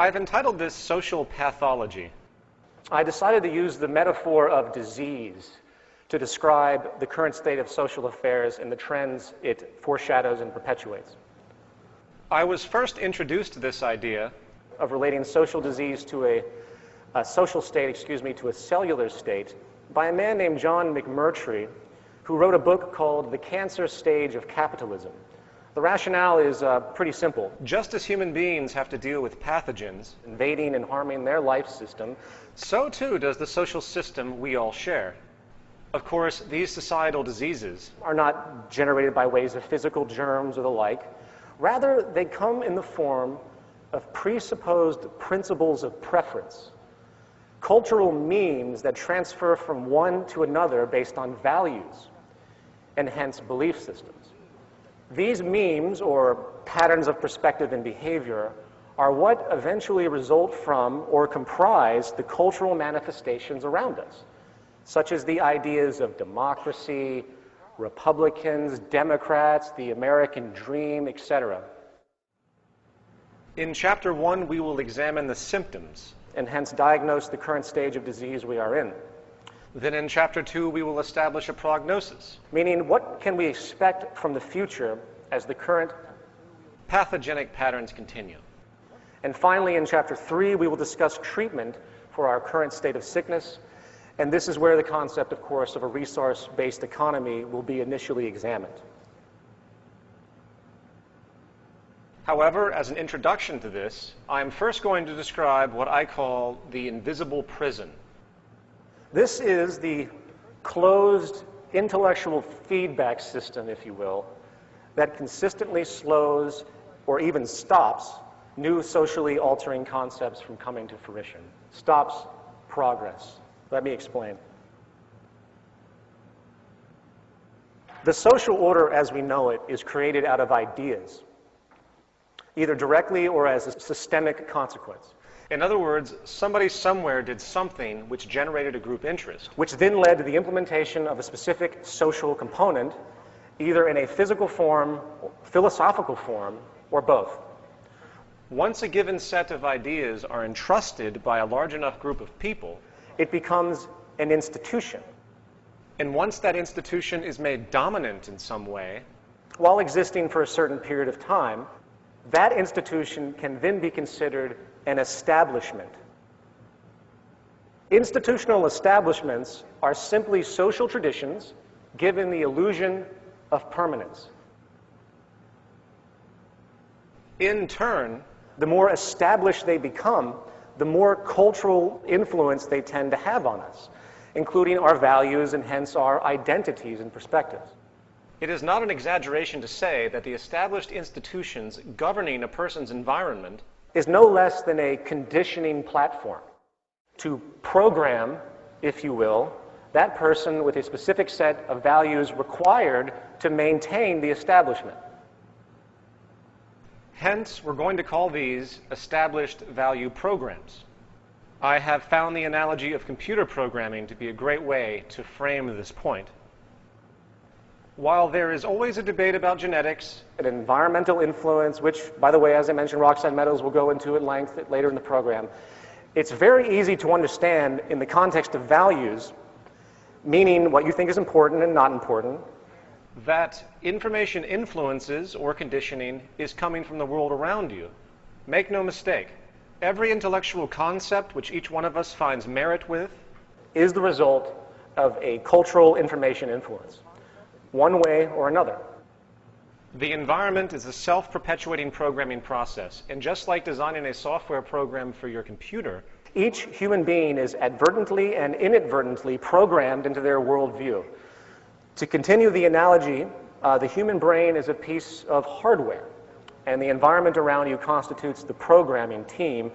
I've entitled this Social Pathology. I decided to use the metaphor of disease to describe the current state of social affairs and the trends it foreshadows and perpetuates. I was first introduced to this idea of relating social disease to a social state, to a cellular state by a man named John McMurtry, who wrote a book called The Cancer Stage of Capitalism. The rationale is pretty simple. Just as human beings have to deal with pathogens invading and harming their life system, so too does the social system we all share. Of course, these societal diseases are not generated by ways of physical germs or the like. Rather, they come in the form of presupposed principles of preference, cultural memes that transfer from one to another based on values and hence belief systems. These memes, or patterns of perspective and behavior, are what eventually result from or comprise the cultural manifestations around us, such as the ideas of democracy, Republicans, Democrats, the American dream, etc. In Chapter 1, we will examine the symptoms and hence diagnose the current stage of disease we are in. Then in Chapter 2, we will establish a prognosis, meaning what can we expect from the future as the current pathogenic patterns continue. And finally, in Chapter 3, we will discuss treatment for our current state of sickness, and this is where the concept, of course, of a resource-based economy will be initially examined. However, as an introduction to this, I'm first going to describe what I call the invisible prison. This is the closed intellectual feedback system, if you will, that consistently slows or even stops new socially altering concepts from coming to fruition, stops progress. Let me explain. The social order as we know it is created out of ideas, either directly or as a systemic consequence. In other words, somebody somewhere did something which generated a group interest, which then led to the implementation of a specific social component, either in a physical form, philosophical form, or both. Once a given set of ideas are entrusted by a large enough group of people, it becomes an institution. And once that institution is made dominant in some way, while existing for a certain period of time, that institution can then be considered an establishment. Institutional establishments are simply social traditions given the illusion of permanence. In turn, the more established they become, the more cultural influence they tend to have on us, including our values and hence our identities and perspectives. It is not an exaggeration to say that the established institutions governing a person's environment is no less than a conditioning platform to program, if you will, that person with a specific set of values required to maintain the establishment. Hence, we're going to call these established value programs. I have found the analogy of computer programming to be a great way to frame this point. While there is always a debate about genetics and environmental influence, which, by the way, as I mentioned, Roxanne Meadows will go into at length later in the program, it's very easy to understand in the context of values, meaning what you think is important and not important, that information influences or conditioning is coming from the world around you. Make no mistake, every intellectual concept which each one of us finds merit with is the result of a cultural information influence, one way or another. The environment is a self-perpetuating programming process, and just like designing a software program for your computer, each human being is advertently and inadvertently programmed into their worldview. To continue the analogy, the human brain is a piece of hardware, and the environment around you constitutes the programming team,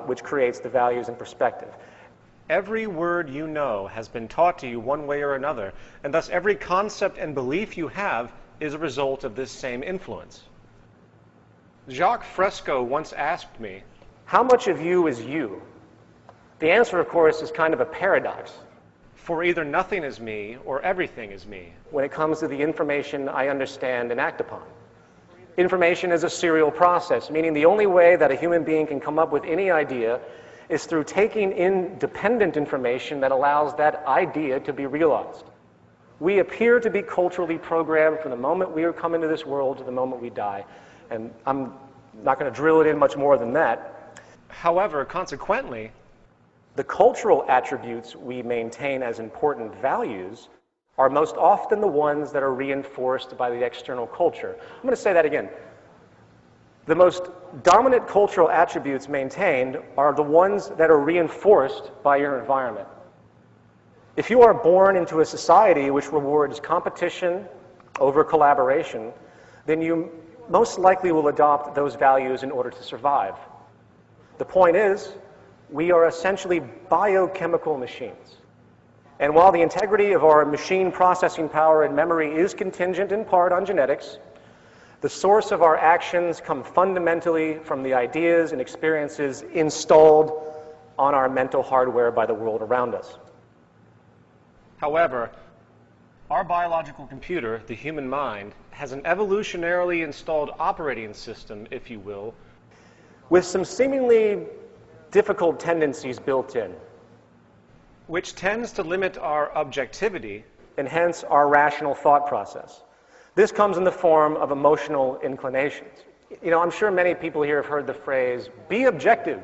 which creates the values and perspective. Every word you know has been taught to you one way or another, and thus every concept and belief you have is a result of this same influence. Jacques Fresco once asked me, "How much of you is you?" The answer, of course, is kind of a paradox. For either nothing is me or everything is me. When it comes to the information I understand and act upon. Information is a serial process, meaning the only way that a human being can come up with any idea is through taking in dependent information that allows that idea to be realized. We appear to be culturally programmed from the moment we come into this world to the moment we die. And I'm not going to drill it in much more than that. However, consequently, the cultural attributes we maintain as important values are most often the ones that are reinforced by the external culture. I'm going to say that again. The most dominant cultural attributes maintained are the ones that are reinforced by your environment. If you are born into a society which rewards competition over collaboration, then you most likely will adopt those values in order to survive. The point is, we are essentially biochemical machines. And while the integrity of our machine processing power and memory is contingent in part on genetics, the source of our actions come fundamentally from the ideas and experiences installed on our mental hardware by the world around us. However, our biological computer, the human mind, has an evolutionarily installed operating system, if you will, with some seemingly difficult tendencies built in, which tends to limit our objectivity and hence our rational thought process. This comes in the form of emotional inclinations. You know, I'm sure many people here have heard the phrase, be objective.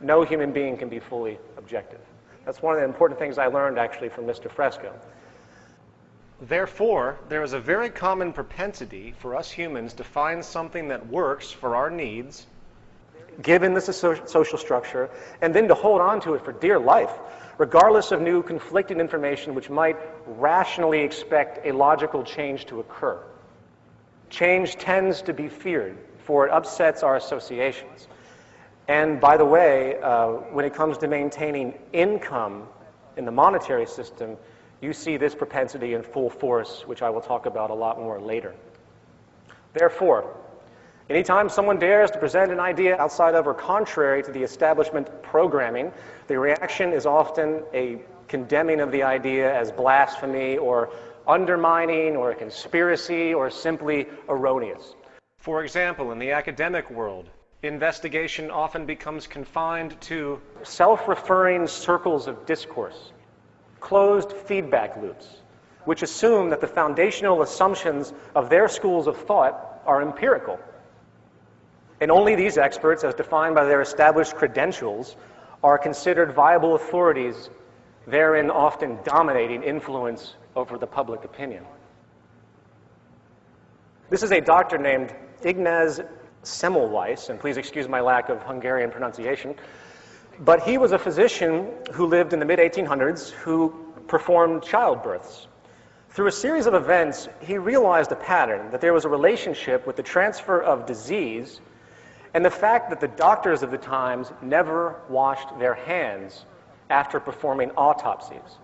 No human being can be fully objective. That's one of the important things I learned actually from Mr. Fresco. Therefore, there is a very common propensity for us humans to find something that works for our needs, given this social structure, and then to hold on to it for dear life, regardless of new conflicting information which might rationally expect a logical change to occur. Change tends to be feared, for it upsets our associations. And by the way, when it comes to maintaining income in the monetary system, you see this propensity in full force, which I will talk about a lot more later. Therefore, anytime someone dares to present an idea outside of or contrary to the establishment programming, the reaction is often a condemning of the idea as blasphemy or undermining or a conspiracy or simply erroneous. For example, in the academic world, investigation often becomes confined to self-referring circles of discourse, closed feedback loops, which assume that the foundational assumptions of their schools of thought are empirical. And only these experts, as defined by their established credentials, are considered viable authorities, therein often dominating influence over the public opinion. This is a doctor named Ignaz Semmelweis, and please excuse my lack of Hungarian pronunciation, but he was a physician who lived in the mid-1800s who performed childbirths. Through a series of events, he realized a pattern, that there was a relationship with the transfer of disease and the fact that the doctors of the times never washed their hands after performing autopsies.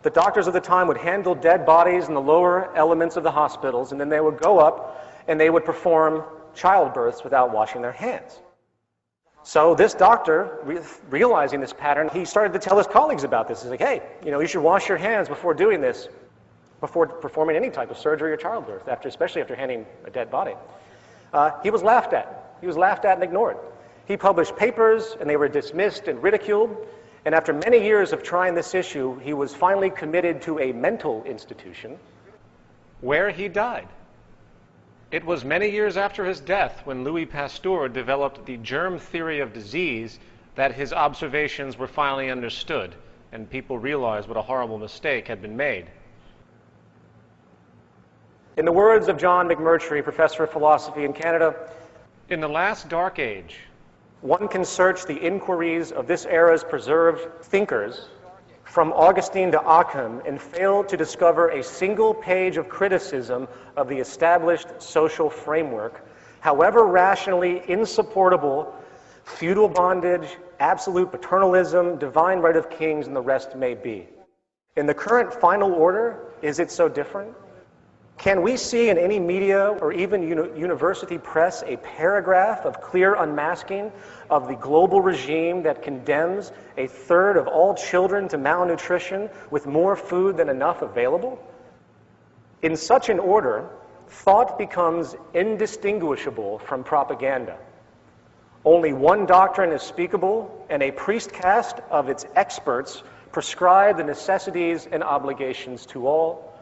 The doctors of the time would handle dead bodies in the lower elements of the hospitals, and then they would go up and they would perform childbirths without washing their hands. So this doctor, realizing this pattern, he started to tell his colleagues about this. He's like, hey, you should wash your hands before doing this, before performing any type of surgery or childbirth, especially after handling a dead body. He was laughed at. He was laughed at and ignored. He published papers, and they were dismissed and ridiculed. And after many years of trying this issue, he was finally committed to a mental institution, where he died. It was many years after his death, when Louis Pasteur developed the germ theory of disease, that his observations were finally understood, and people realized what a horrible mistake had been made. In the words of John McMurtry, professor of philosophy in Canada, in the last dark age, one can search the inquiries of this era's preserved thinkers from Augustine to Occam and fail to discover a single page of criticism of the established social framework, however rationally insupportable feudal bondage, absolute paternalism, divine right of kings, and the rest may be. In the current final order, is it so different? Can we see in any media or even university press a paragraph of clear unmasking of the global regime that condemns a third of all children to malnutrition with more food than enough available? In such an order, thought becomes indistinguishable from propaganda. Only one doctrine is speakable, and a priest caste of its experts prescribe the necessities and obligations to all.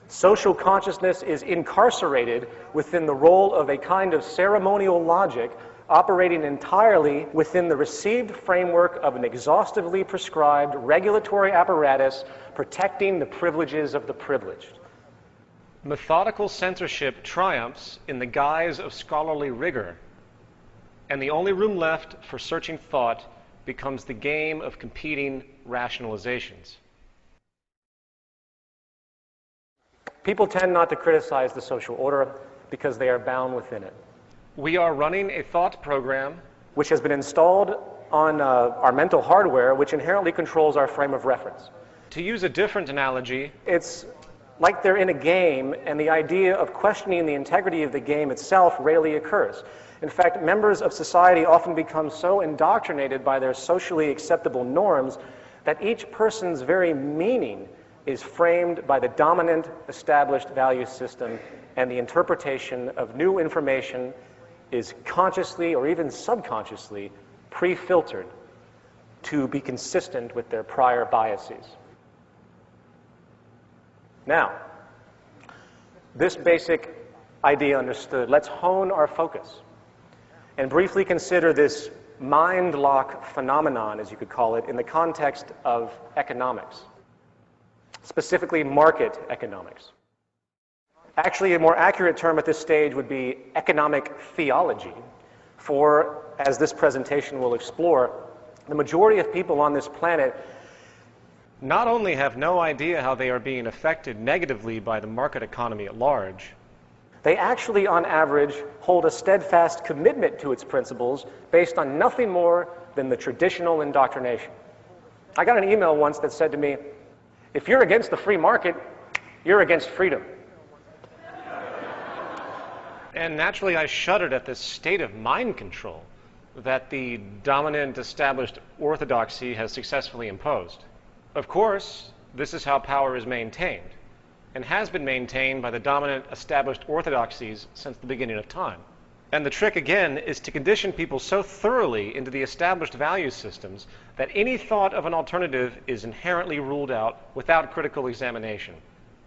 Social consciousness is incarcerated within the role of a kind of ceremonial logic operating entirely within the received framework of an exhaustively prescribed regulatory apparatus protecting the privileges of the privileged. Methodical censorship triumphs in the guise of scholarly rigor, and the only room left for searching thought becomes the game of competing rationalizations. People tend not to criticize the social order because they are bound within it. We are running a thought program which has been installed on our mental hardware, which inherently controls our frame of reference. To use a different analogy, it's like they're in a game, and the idea of questioning the integrity of the game itself rarely occurs. In fact, members of society often become so indoctrinated by their socially acceptable norms that each person's very meaning is framed by the dominant established value system, and the interpretation of new information is consciously or even subconsciously pre-filtered to be consistent with their prior biases. Now, this basic idea understood, let's hone our focus and briefly consider this mind lock phenomenon, as you could call it, in the context of economics, specifically market economics. Actually, a more accurate term at this stage would be economic theology, for, as this presentation will explore, the majority of people on this planet not only have no idea how they are being affected negatively by the market economy at large, they actually, on average, hold a steadfast commitment to its principles based on nothing more than the traditional indoctrination. I got an email once that said to me, if you're against the free market, you're against freedom. And naturally, I shuddered at this state of mind control that the dominant established orthodoxy has successfully imposed. Of course, this is how power is maintained, and has been maintained by the dominant established orthodoxies since the beginning of time. And the trick, again, is to condition people so thoroughly into the established value systems that any thought of an alternative is inherently ruled out without critical examination.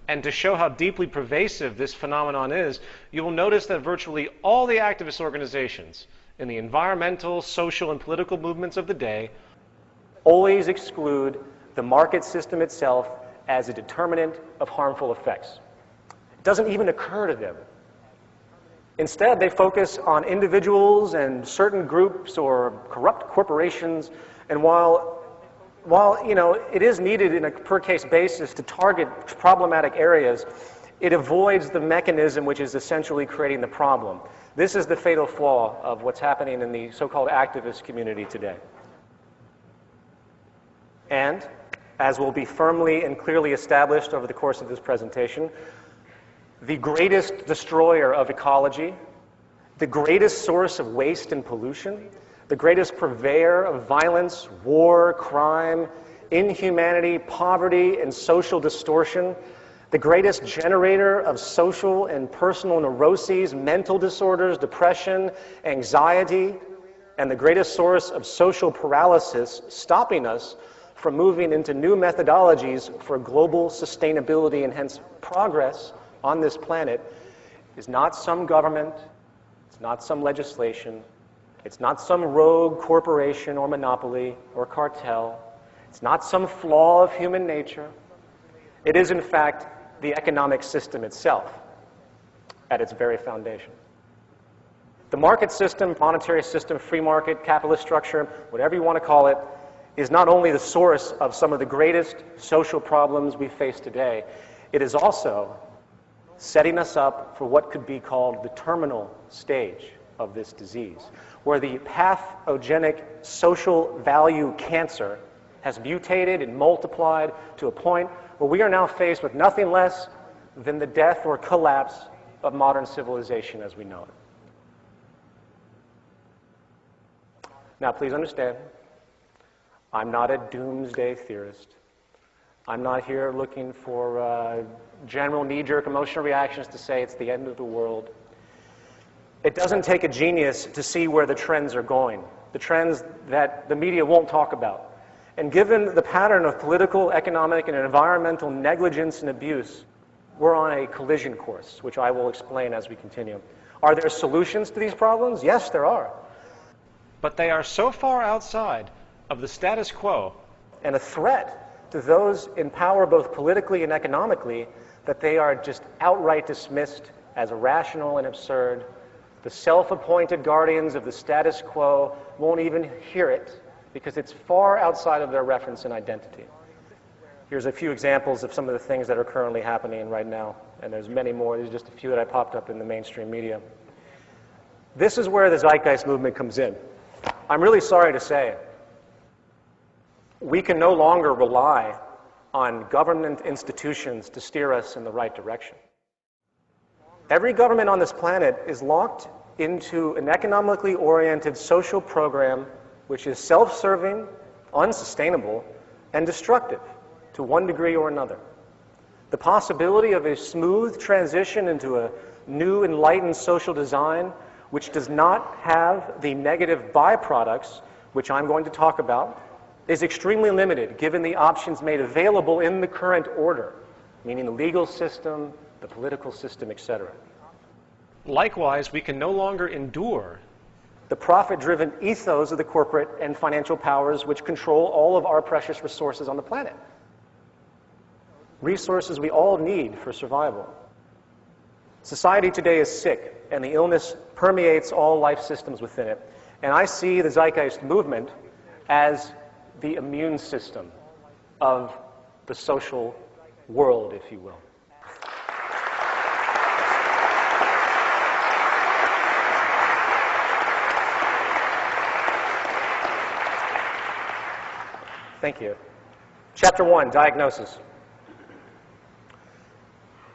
And to show how deeply pervasive this phenomenon is, you will notice that virtually all the activist organizations in the environmental, social, and political movements of the day always exclude the market system itself as a determinant of harmful effects. It doesn't even occur to them. Instead, they focus on individuals and certain groups or corrupt corporations, and while it is needed in a per-case basis to target problematic areas, it avoids the mechanism which is essentially creating the problem. This is the fatal flaw of what's happening in the so-called activist community today. And, as will be firmly and clearly established over the course of this presentation, the greatest destroyer of ecology, the greatest source of waste and pollution, the greatest purveyor of violence, war, crime, inhumanity, poverty, and social distortion, the greatest generator of social and personal neuroses, mental disorders, depression, anxiety, and the greatest source of social paralysis, stopping us from moving into new methodologies for global sustainability and hence progress on this planet, is not some government, it's not some legislation, it's not some rogue corporation or monopoly or cartel, it's not some flaw of human nature. It is, in fact, the economic system itself at its very foundation. The market system, monetary system, free market, capitalist structure, whatever you want to call it, is not only the source of some of the greatest social problems we face today, it is also setting us up for what could be called the terminal stage of this disease, where the pathogenic social value cancer has mutated and multiplied to a point where we are now faced with nothing less than the death or collapse of modern civilization as we know it. Now, please understand, I'm not a doomsday theorist. I'm not here looking for general knee-jerk emotional reactions to say it's the end of the world. It doesn't take a genius to see where the trends are going, the trends that the media won't talk about. And given the pattern of political, economic, and environmental negligence and abuse, we're on a collision course, which I will explain as we continue. Are there solutions to these problems? Yes, there are. But they are so far outside of the status quo And a threat to those in power both politically and economically that they are just outright dismissed as irrational and absurd. The self-appointed guardians of the status quo won't even hear it because it's far outside of their reference and identity. Here's a few examples of some of the things that are currently happening right now, and there's many more. These are just a few that I popped up in the mainstream media. This is where the zeitgeist movement comes in. I'm really sorry to say, we can no longer rely on government institutions to steer us in the right direction. Every government on this planet is locked into an economically oriented social program which is self-serving, unsustainable, and destructive to one degree or another. The possibility of a smooth transition into a new enlightened social design which does not have the negative byproducts, which I'm going to talk about, is extremely limited given the options made available in the current order, meaning the legal system, the political system, etc. Likewise, we can no longer endure the profit-driven ethos of the corporate and financial powers which control all of our precious resources on the planet. Resources we all need for survival. Society today is sick, and the illness permeates all life systems within it. And I see the zeitgeist movement as the immune system of the social world, if you will. Thank you. Chapter 1, Diagnosis.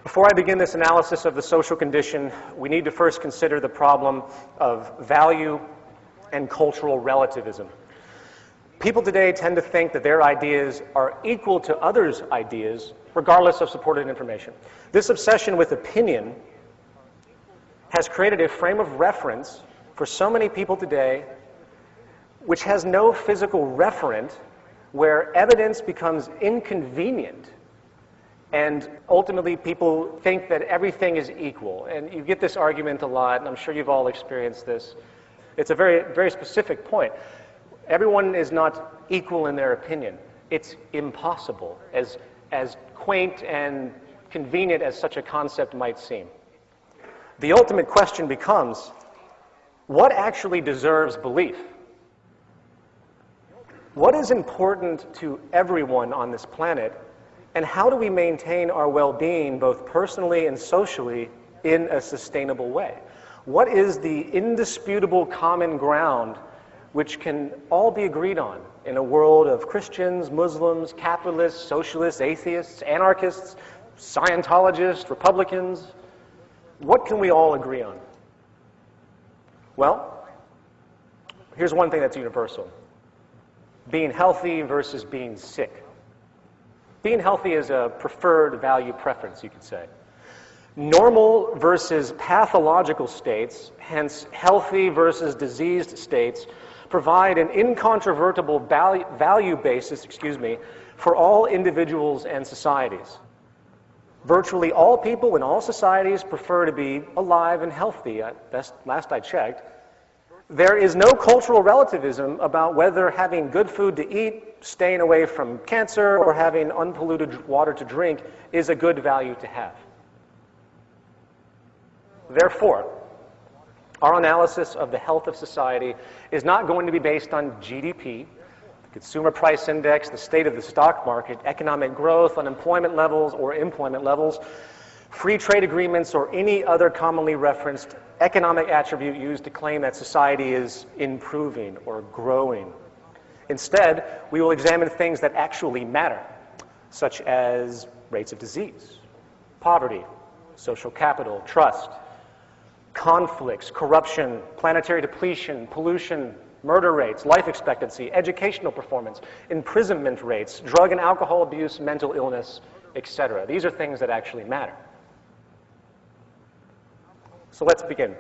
Before I begin this analysis of the social condition, we need to first consider the problem of value and cultural relativism. People today tend to think that their ideas are equal to others' ideas, regardless of supported information. This obsession with opinion has created a frame of reference for so many people today which has no physical referent, where evidence becomes inconvenient, and ultimately people think that everything is equal. And you get this argument a lot, and I'm sure you've all experienced this. It's a very, very specific point. Everyone is not equal in their opinion. It's impossible, as quaint and convenient as such a concept might seem. The ultimate question becomes, what actually deserves belief? What is important to everyone on this planet, and how do we maintain our well-being both personally and socially in a sustainable way? What is the indisputable common ground which can all be agreed on in a world of Christians, Muslims, capitalists, socialists, atheists, anarchists, Scientologists, Republicans? What can we all agree on? Well, here's one thing that's universal. Being healthy versus being sick. Being healthy is a preferred value preference, you could say. Normal versus pathological states, hence healthy versus diseased states, provide an incontrovertible value basis, for all individuals and societies. Virtually all people in all societies prefer to be alive and healthy. Last I checked. There is no cultural relativism about whether having good food to eat, staying away from cancer, or having unpolluted water to drink is a good value to have. Therefore, our analysis of the health of society is not going to be based on GDP, the consumer price index, the state of the stock market, economic growth, unemployment levels, or employment levels, free trade agreements, or any other commonly referenced economic attribute used to claim that society is improving or growing. Instead, we will examine things that actually matter, such as rates of disease, poverty, social capital, trust, conflicts, corruption, planetary depletion, pollution, murder rates, life expectancy, educational performance, imprisonment rates, drug and alcohol abuse, mental illness, etc. These are things that actually matter. So let's begin.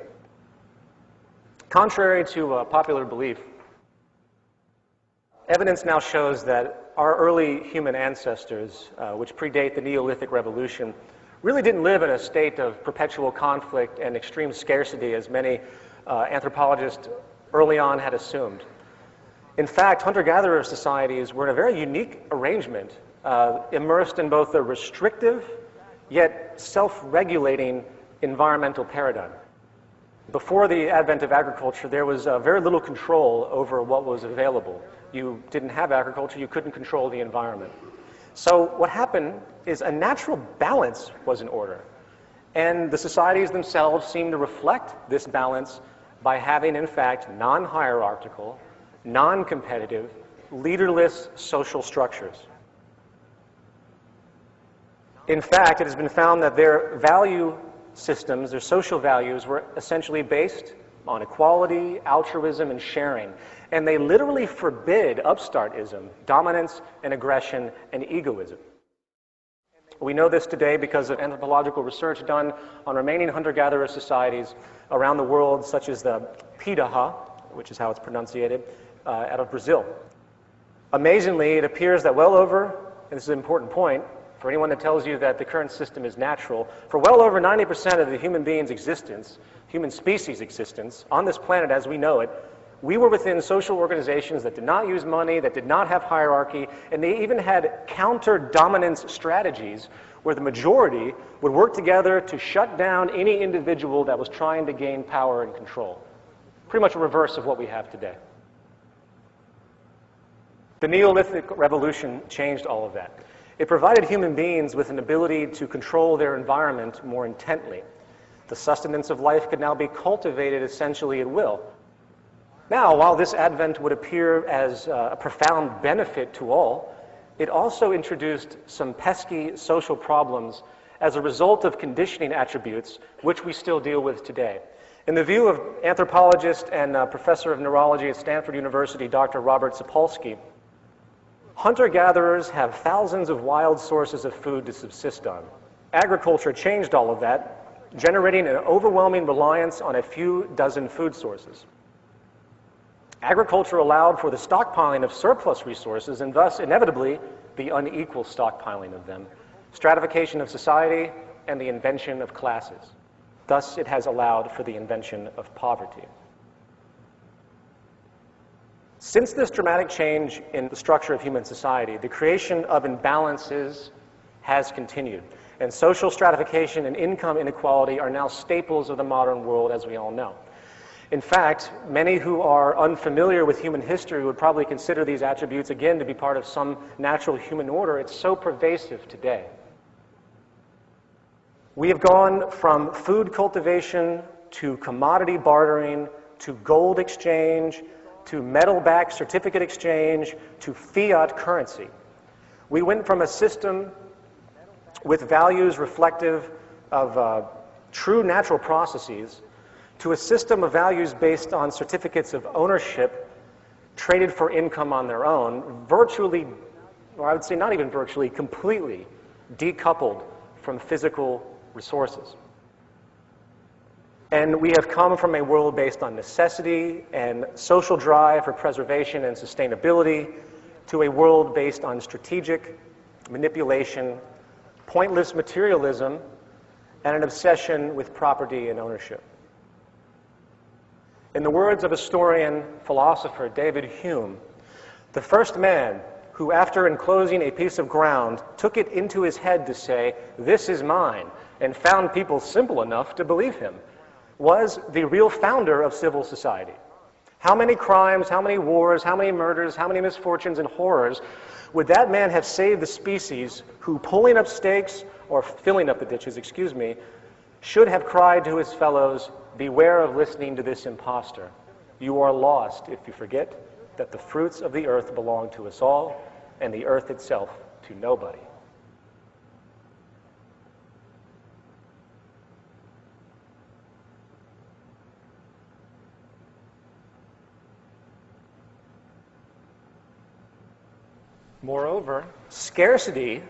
Contrary to popular belief, evidence now shows that our early human ancestors, which predate the Neolithic Revolution, really didn't live in a state of perpetual conflict and extreme scarcity as many anthropologists early on had assumed. In fact, hunter-gatherer societies were in a very unique arrangement, immersed in both a restrictive yet self-regulating environmental paradigm. Before the advent of agriculture, there was very little control over what was available. You didn't have agriculture, you couldn't control the environment. So what happened is a natural balance was in order. And the societies themselves seem to reflect this balance by having, in fact, non-hierarchical, non-competitive, leaderless social structures. In fact, it has been found that their value systems, their social values, were essentially based on equality, altruism, and sharing. And they literally forbid upstartism, dominance and aggression, and egoism. We know this today because of anthropological research done on remaining hunter-gatherer societies around the world, such as the Pidaha, which is how it's pronunciated, out of Brazil. Amazingly, it appears that well over, and this is an important point, for anyone that tells you that the current system is natural, for well over 90% of the human being's existence, human species' existence, on this planet as we know it, we were within social organizations that did not use money, that did not have hierarchy, and they even had counter-dominance strategies where the majority would work together to shut down any individual that was trying to gain power and control. Pretty much a reverse of what we have today. The Neolithic Revolution changed all of that. It provided human beings with an ability to control their environment more intently. The sustenance of life could now be cultivated essentially at will. Now, while this advent would appear as a profound benefit to all, it also introduced some pesky social problems as a result of conditioning attributes, which we still deal with today. In the view of anthropologist and professor of neurology at Stanford University, Dr. Robert Sapolsky, hunter-gatherers have thousands of wild sources of food to subsist on. Agriculture changed all of that, generating an overwhelming reliance on a few dozen food sources. Agriculture allowed for the stockpiling of surplus resources and thus, inevitably, the unequal stockpiling of them, stratification of society, and the invention of classes. Thus, it has allowed for the invention of poverty. Since this dramatic change in the structure of human society, the creation of imbalances has continued, and social stratification and income inequality are now staples of the modern world, as we all know. In fact, many who are unfamiliar with human history would probably consider these attributes, again, to be part of some natural human order. It's so pervasive today. We have gone from food cultivation to commodity bartering to gold exchange to metal-backed certificate exchange to fiat currency. We went from a system with values reflective of true natural processes to a system of values based on certificates of ownership traded for income on their own, virtually, or I would say not even virtually, completely decoupled from physical resources. And we have come from a world based on necessity and social drive for preservation and sustainability to a world based on strategic manipulation, pointless materialism, and an obsession with property and ownership. In the words of historian, philosopher David Hume, the first man who, after enclosing a piece of ground, took it into his head to say, "This is mine," and found people simple enough to believe him, was the real founder of civil society. How many crimes, how many wars, how many murders, how many misfortunes and horrors would that man have saved the species who, pulling up stakes, or filling up the ditches, should have cried to his fellows, "Beware of listening to this impostor. You are lost if you forget that the fruits of the earth belong to us all, and the earth itself to nobody." Moreover, scarcity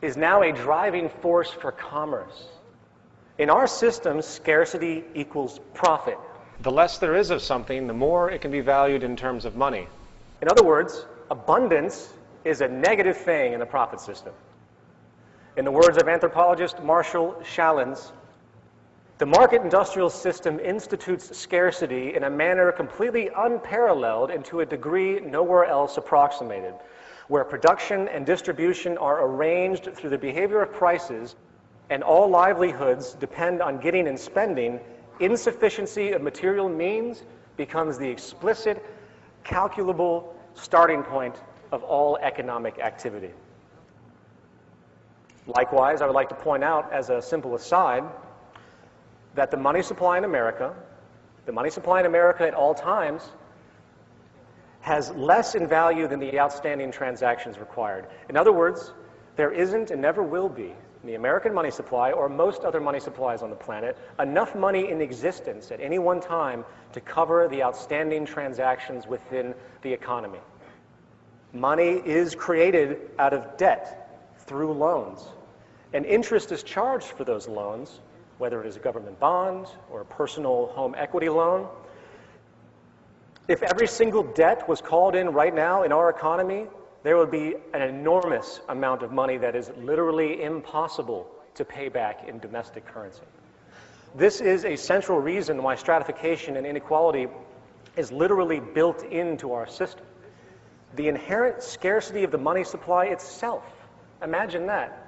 is now a driving force for commerce. In our system, scarcity equals profit. the less there is of something, the more it can be valued in terms of money. In other words, abundance is a negative thing in the profit system. In the words of anthropologist Marshall Shallins, the market industrial system institutes scarcity in a manner completely unparalleled and to a degree nowhere else approximated, where production and distribution are arranged through the behavior of prices and all livelihoods depend on getting and spending. Insufficiency of material means becomes the explicit, calculable starting point of all economic activity. Likewise, I would like to point out as a simple aside that the money supply in America at all times has less in value than the outstanding transactions required. In other words, there isn't and never will be in the American money supply or most other money supplies on the planet enough money in existence at any one time to cover the outstanding transactions within the economy. Money is created out of debt through loans, and interest is charged for those loans, whether it is a government bond or a personal home equity loan. If every single debt was called in right now in our economy, there would be an enormous amount of money that is literally impossible to pay back in domestic currency. This is a central reason why stratification and inequality is literally built into our system. The inherent scarcity of the money supply itself, imagine that.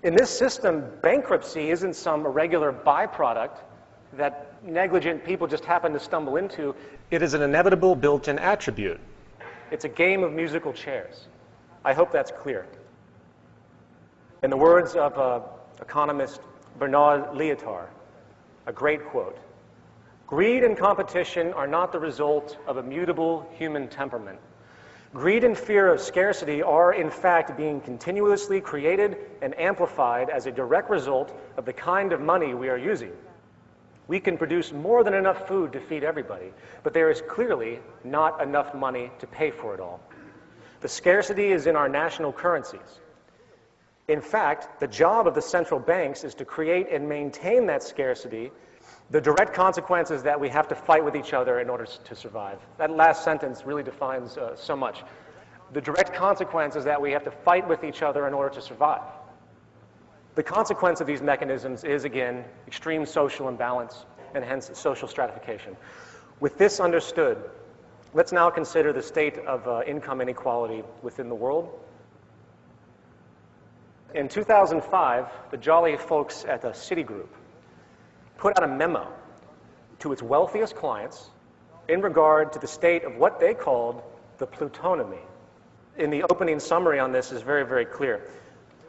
In this system, bankruptcy isn't some irregular byproduct that negligent people just happen to stumble into. It is an inevitable built-in attribute. It's a game of musical chairs. I hope that's clear. In the words of economist Bernard Lietaer, a great quote, "Greed and competition are not the result of a mutable human temperament. Greed and fear of scarcity are, in fact, being continuously created and amplified as a direct result of the kind of money we are using. We can produce more than enough food to feed everybody, but there is clearly not enough money to pay for it all. The scarcity is in our national currencies. In fact, the job of the central banks is to create and maintain that scarcity. The direct consequence is that we have to fight with each other in order to survive." That last sentence really defines so much. The direct consequence is that we have to fight with each other in order to survive. The consequence of these mechanisms is, again, extreme social imbalance and hence social stratification. With this understood, let's now consider the state of income inequality within the world. In 2005, the jolly folks at Citigroup put out a memo to its wealthiest clients in regard to the state of what they called the plutonomy. In the opening summary on this is very, very clear.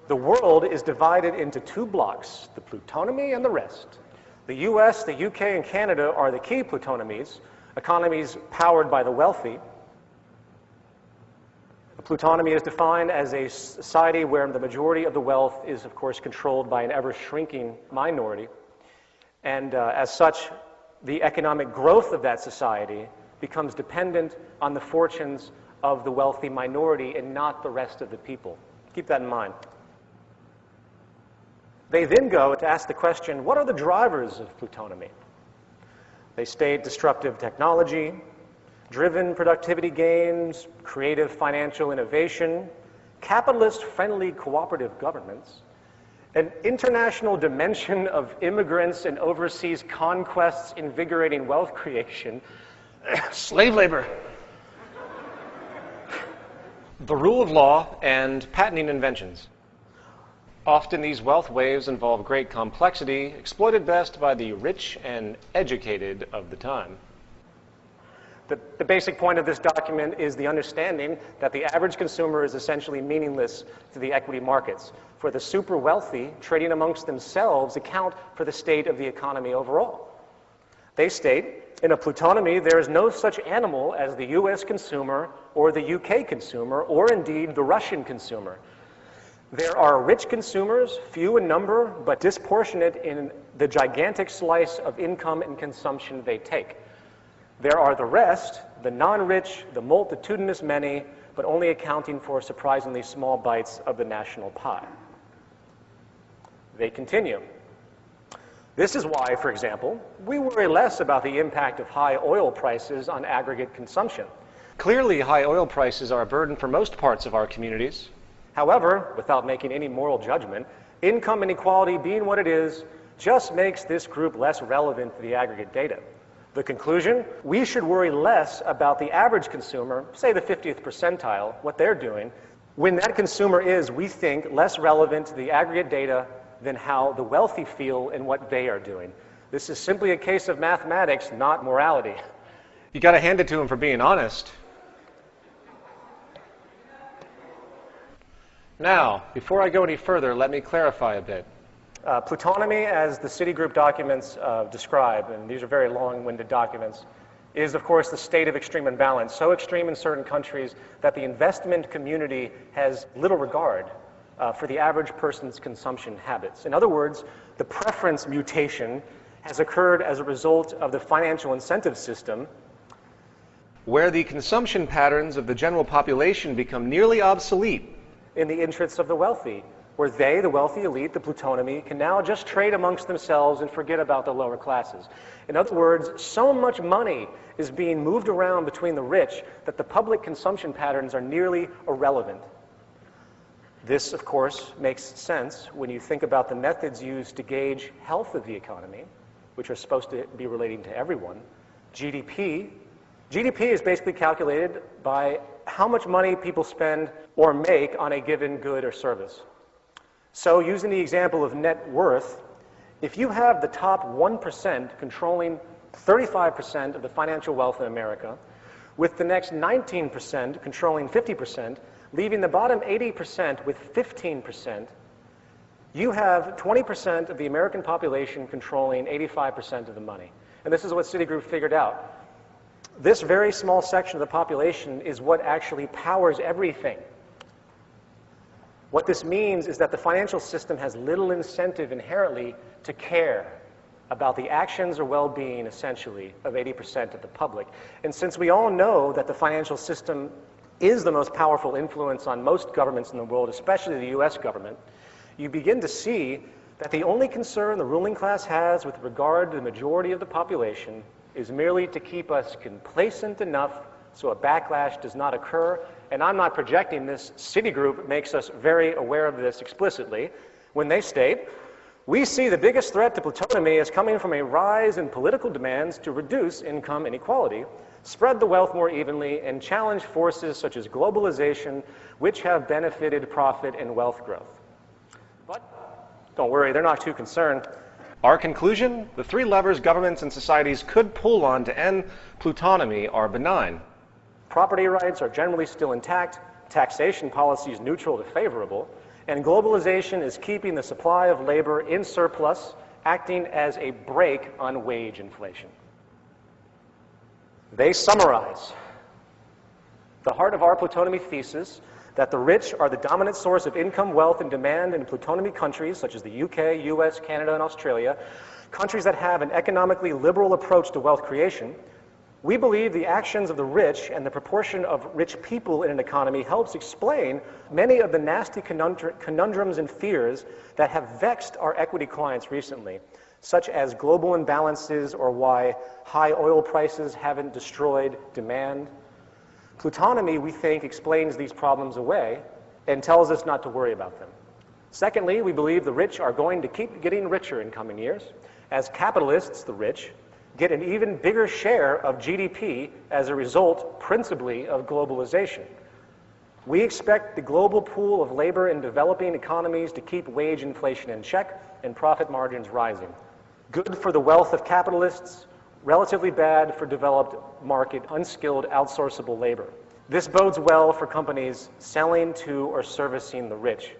The world is divided into two blocks, the plutonomy and the rest. The US, the UK, and Canada are the key plutonomies, economies powered by the wealthy. The plutonomy is defined as a society where the majority of the wealth is, of course, controlled by an ever-shrinking minority. And as such, the economic growth of that society becomes dependent on the fortunes of the wealthy minority and not the rest of the people. Keep that in mind. They then go to ask the question, what are the drivers of plutonomy? They state disruptive technology, driven productivity gains, creative financial innovation, capitalist-friendly cooperative governments, an international dimension of immigrants and overseas conquests invigorating wealth creation, slave labor, The rule of law and patenting inventions. Often these wealth waves involve great complexity, exploited best by the rich and educated of the time. The basic point of this document is the understanding that the average consumer is essentially meaningless to the equity markets. For the super wealthy, trading amongst themselves account for the state of the economy overall. They state, in a plutonomy, there is no such animal as the US consumer or the UK consumer or indeed the Russian consumer. There are rich consumers, few in number, but disproportionate in the gigantic slice of income and consumption they take. There are the rest, the non-rich, the multitudinous many, but only accounting for surprisingly small bites of the national pie. They continue. This is why, for example, we worry less about the impact of high oil prices on aggregate consumption. Clearly, high oil prices are a burden for most parts of our communities. However, without making any moral judgment, income inequality being what it is just makes this group less relevant to the aggregate data. The conclusion? We should worry less about the average consumer, say the 50th percentile, what they're doing, when that consumer is, we think, less relevant to the aggregate data than how the wealthy feel and what they are doing. This is simply a case of mathematics, not morality. You got to hand it to him for being honest. Now, before I go any further, let me clarify a bit. Plutonomy, as the Citigroup documents describe, and these are very long-winded documents, is, of course, the state of extreme imbalance, so extreme in certain countries that the investment community has little regard for the average person's consumption habits. In other words, the preference mutation has occurred as a result of the financial incentive system, where the consumption patterns of the general population become nearly obsolete in the interests of the wealthy, where they, the wealthy elite, the plutonomy, can now just trade amongst themselves and forget about the lower classes. In other words, so much money is being moved around between the rich that the public consumption patterns are nearly irrelevant. This, of course, makes sense when you think about the methods used to gauge health of the economy, which are supposed to be relating to everyone. GDP is basically calculated by how much money people spend or make on a given good or service. So using the example of net worth, if you have the top 1% controlling 35% of the financial wealth in America, with the next 19% controlling 50%, leaving the bottom 80% with 15%, you have 20% of the American population controlling 85% of the money. And this is what Citigroup figured out. This very small section of the population is what actually powers everything. What this means is that the financial system has little incentive inherently to care about the actions or well-being, essentially, of 80% of the public. And since we all know that the financial system is the most powerful influence on most governments in the world, especially the US government, you begin to see that the only concern the ruling class has with regard to the majority of the population is merely to keep us complacent enough so a backlash does not occur. And I'm not projecting this. Citigroup makes us very aware of this explicitly when they state, we see the biggest threat to plutonomy as coming from a rise in political demands to reduce income inequality, spread the wealth more evenly, and challenge forces such as globalization, which have benefited profit and wealth growth. But don't worry, they're not too concerned. Our conclusion? The three levers governments and societies could pull on to end plutonomy are benign. Property rights are generally still intact, taxation policy is neutral to favorable, and globalization is keeping the supply of labor in surplus, acting as a brake on wage inflation. They summarize the heart of our plutonomy thesis that the rich are the dominant source of income, wealth, and demand in plutonomy countries such as the UK, US, Canada, and Australia, countries that have an economically liberal approach to wealth creation. We believe the actions of the rich and the proportion of rich people in an economy helps explain many of the nasty conundrums and fears that have vexed our equity clients recently, such as global imbalances or why high oil prices haven't destroyed demand. Plutonomy, we think, explains these problems away and tells us not to worry about them. Secondly, we believe the rich are going to keep getting richer in coming years. As capitalists, the rich, get an even bigger share of GDP as a result, principally, of globalization. We expect the global pool of labor in developing economies to keep wage inflation in check and profit margins rising. Good for the wealth of capitalists, relatively bad for developed market, unskilled, outsourceable labor. This bodes well for companies selling to or servicing the rich.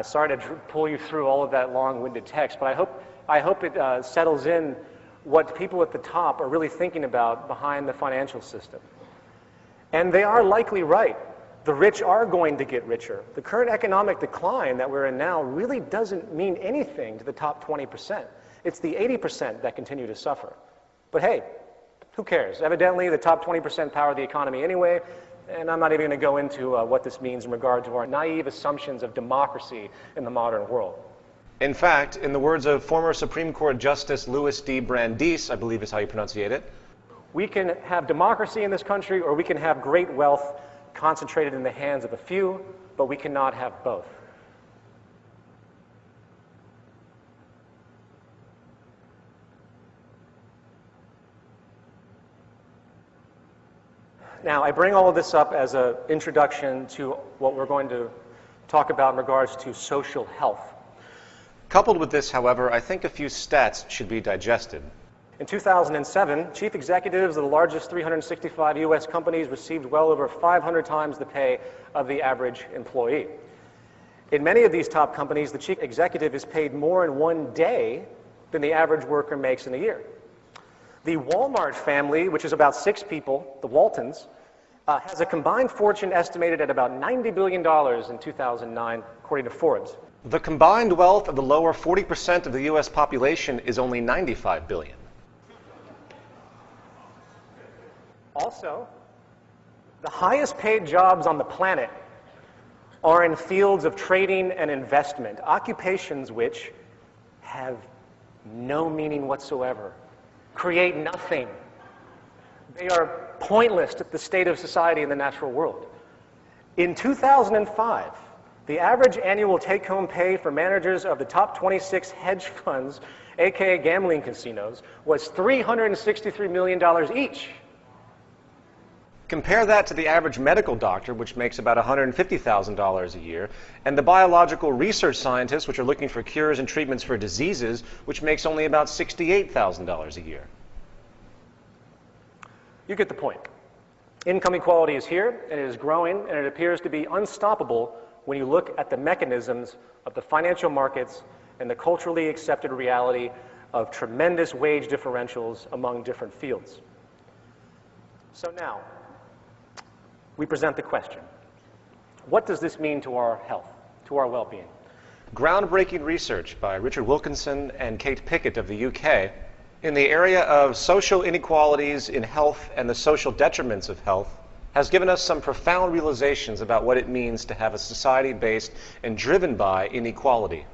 Sorry to pull you through all of that long-winded text, but I hope it settles in what people at the top are really thinking about behind the financial system. And they are likely right. The rich are going to get richer. The current economic decline that we're in now really doesn't mean anything to the top 20%. It's the 80% that continue to suffer. But hey, Who cares? Evidently, the top 20% power the economy anyway, and I'm not even going to go into what this means in regard to our naive assumptions of democracy in the modern world. In fact, in the words of former Supreme Court Justice Louis D. Brandeis, I believe is how you pronunciate it, we can have democracy in this country, or we can have great wealth concentrated in the hands of a few, but we cannot have both. Now, I bring all of this up as an introduction to what we're going to talk about in regards to social health. Coupled with this, however, I think a few stats should be digested. In 2007, chief executives of the largest 365 U.S. companies received well over 500 times the pay of the average employee. In many of these top companies, the chief executive is paid more in one day than the average worker makes in a year. The Walmart family, which is about 6 people, the Waltons, has a combined fortune estimated at about $90 billion in 2009, according to Forbes. The combined wealth of the lower 40% of the U.S. population is only $95 billion. Also, the highest paid jobs on the planet are in fields of trading and investment, occupations which have no meaning whatsoever, create nothing. They are pointless to the state of society in the natural world. In 2005, the average annual take-home pay for managers of the top 26 hedge funds, aka gambling casinos, was $363 million each. Compare that to the average medical doctor, which makes about $150,000 a year, and the biological research scientists, which are looking for cures and treatments for diseases, which makes only about $68,000 a year. You get the point. Income equality is here, and it is growing, and it appears to be unstoppable when you look at the mechanisms of the financial markets and the culturally accepted reality of tremendous wage differentials among different fields. So now, we present the question. What does this mean to our health, to our well-being? Groundbreaking research by Richard Wilkinson and Kate Pickett of the UK in the area of social inequalities in health and the social detriments of health has given us some profound realizations about what it means to have a society based and driven by inequality.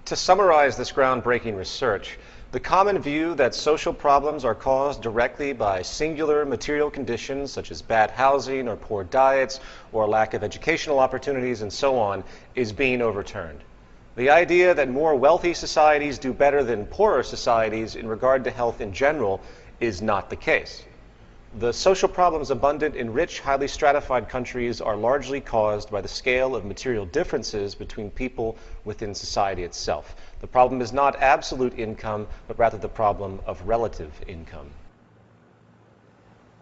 To summarize this groundbreaking research, the common view that social problems are caused directly by singular material conditions such as bad housing or poor diets or lack of educational opportunities and so on is being overturned. The idea that more wealthy societies do better than poorer societies in regard to health in general is not the case. The social problems abundant in rich, highly stratified countries are largely caused by the scale of material differences between people within society itself. The problem is not absolute income, but rather the problem of relative income.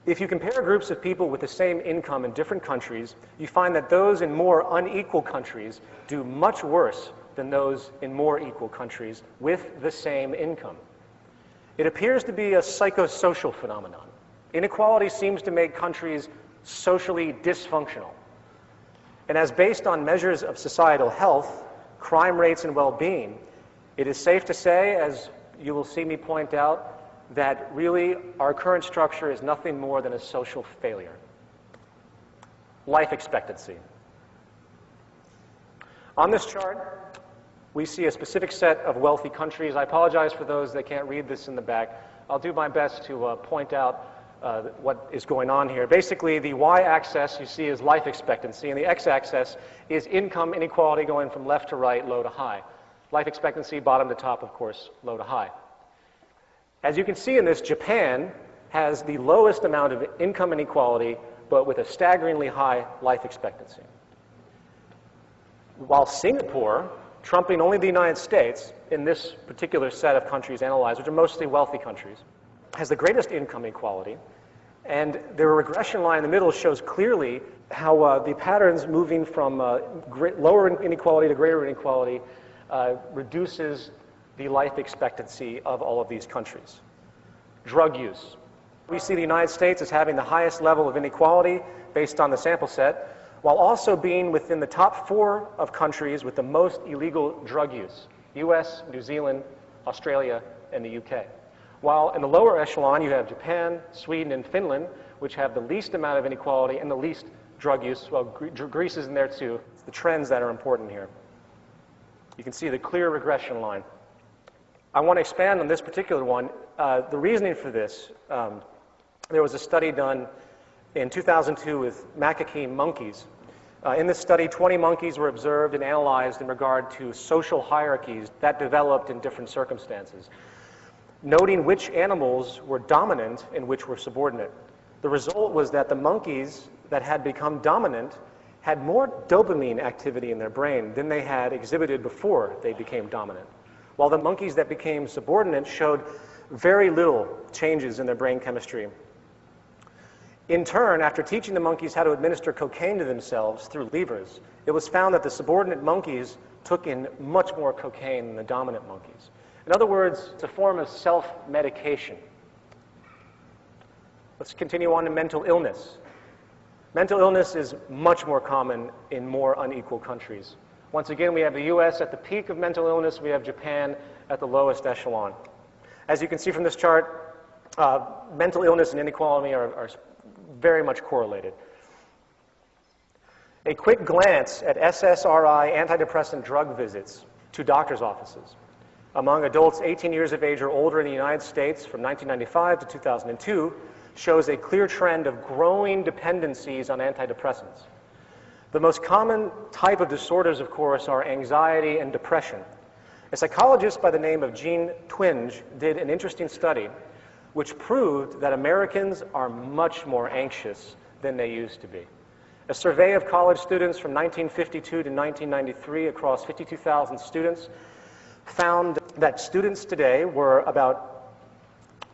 If you compare groups of people with the same income in different countries, you find that those in more unequal countries do much worse than those in more equal countries with the same income. It appears to be a psychosocial phenomenon. Inequality seems to make countries socially dysfunctional. And as based on measures of societal health, crime rates, and well-being, it is safe to say, as you will see me point out, that really our current structure is nothing more than a social failure. Life expectancy. On this chart, we see a specific set of wealthy countries. I apologize for those that can't read this in the back. I'll do my best to point out what is going on here. Basically, the y-axis you see is life expectancy, and the x-axis is income inequality going from left to right, low to high. Life expectancy, bottom to top, of course, low to high. As you can see in this, Japan has the lowest amount of income inequality, but with a staggeringly high life expectancy. While Singapore, trumping only the United States in this particular set of countries analyzed, which are mostly wealthy countries, has the greatest income inequality, and the regression line in the middle shows clearly how the patterns moving from lower inequality to greater inequality reduces the life expectancy of all of these countries. Drug use. We see the United States as having the highest level of inequality based on the sample set, while also being within the top 4 of countries with the most illegal drug use: US, New Zealand, Australia, and the UK. While in the lower echelon, you have Japan, Sweden, and Finland, which have the least amount of inequality and the least drug use. Well, Greece is in there too. It's the trends that are important here. You can see the clear regression line. I want to expand on this particular one. The reasoning for this, there was a study done in 2002 with macaque monkeys. In this study, 20 monkeys were observed and analyzed in regard to social hierarchies that developed in different circumstances, noting which animals were dominant and which were subordinate. The result was that the monkeys that had become dominant had more dopamine activity in their brain than they had exhibited before they became dominant, while the monkeys that became subordinate showed very little changes in their brain chemistry. In turn, after teaching the monkeys how to administer cocaine to themselves through levers, it was found that the subordinate monkeys took in much more cocaine than the dominant monkeys. In other words, it's a form of self-medication. Let's continue on to mental illness. Mental illness is much more common in more unequal countries. Once again, we have the US at the peak of mental illness. We have Japan at the lowest echelon. As you can see from this chart, mental illness and inequality are very much correlated. A quick glance at SSRI antidepressant drug visits to doctor's offices among adults 18 years of age or older in the United States from 1995 to 2002 shows a clear trend of growing dependencies on antidepressants. The most common type of disorders, of course, are anxiety and depression. A psychologist by the name of Jean Twenge did an interesting study which proved that Americans are much more anxious than they used to be. A survey of college students from 1952 to 1993 across 52,000 students found that students today were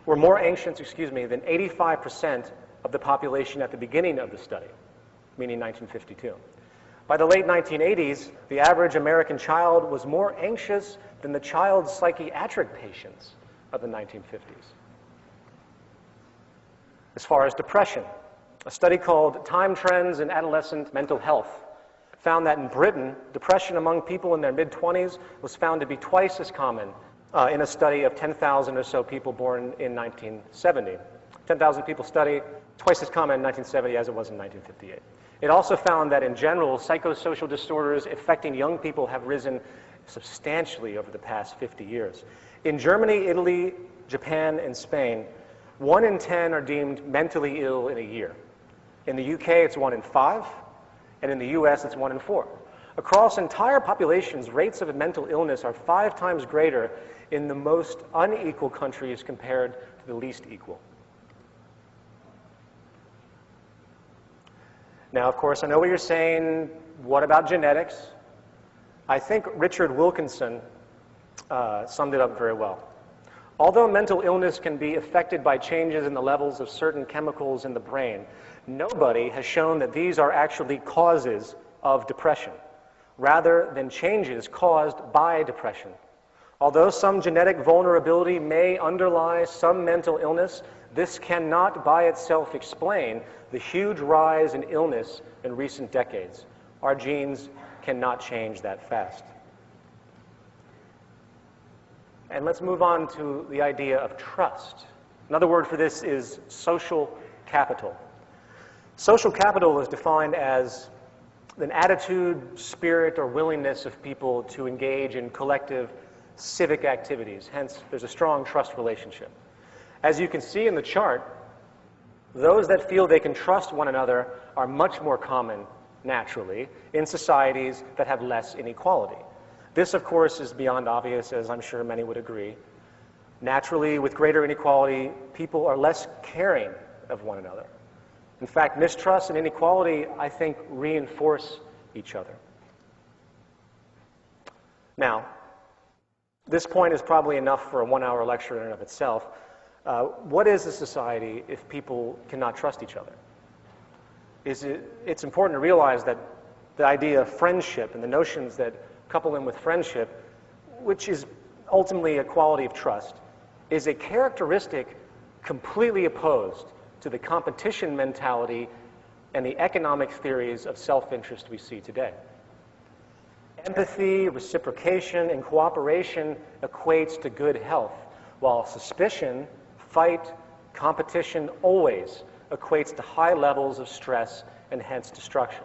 more anxious, than 85% of the population at the beginning of the study, meaning 1952. By the late 1980s, the average American child was more anxious than the child psychiatric patients of the 1950s. As far as depression, a study called Time Trends in Adolescent Mental Health found that in Britain, depression among people in their mid-20s was found to be twice as common in a study of 10,000 or so people born in 1970. 10,000 people study, twice as common in 1970 as it was in 1958. It also found that in general, psychosocial disorders affecting young people have risen substantially over the past 50 years. In Germany, Italy, Japan, and Spain, 1 in 10 are deemed mentally ill in a year. In the UK, it's 1 in 5, and in the US, it's 1 in 4. Across entire populations, rates of mental illness are 5 times greater in the most unequal countries compared to the least equal. Now, of course, I know what you're saying. What about genetics? I think Richard Wilkinson summed it up very well. Although mental illness can be affected by changes in the levels of certain chemicals in the brain, nobody has shown that these are actually causes of depression, rather than changes caused by depression. Although some genetic vulnerability may underlie some mental illness, this cannot by itself explain the huge rise in illness in recent decades. Our genes cannot change that fast. And let's move on to the idea of trust. Another word for this is social capital. Social capital is defined as an attitude, spirit, or willingness of people to engage in collective civic activities. Hence, there's a strong trust relationship. As you can see in the chart, those that feel they can trust one another are much more common, naturally, in societies that have less inequality. This, of course, is beyond obvious, as I'm sure many would agree. Naturally, with greater inequality, people are less caring of one another. In fact, mistrust and inequality, I think, reinforce each other. Now, this point is probably enough for a 1-hour lecture in and of itself. What is a society if people cannot trust each other? It's important to realize that the idea of friendship and the notions that couple in with friendship, which is ultimately a quality of trust, is a characteristic completely opposed to the competition mentality and the economic theories of self-interest we see today. Empathy, reciprocation, and cooperation equates to good health, while suspicion, fight, competition always equates to high levels of stress and hence destruction.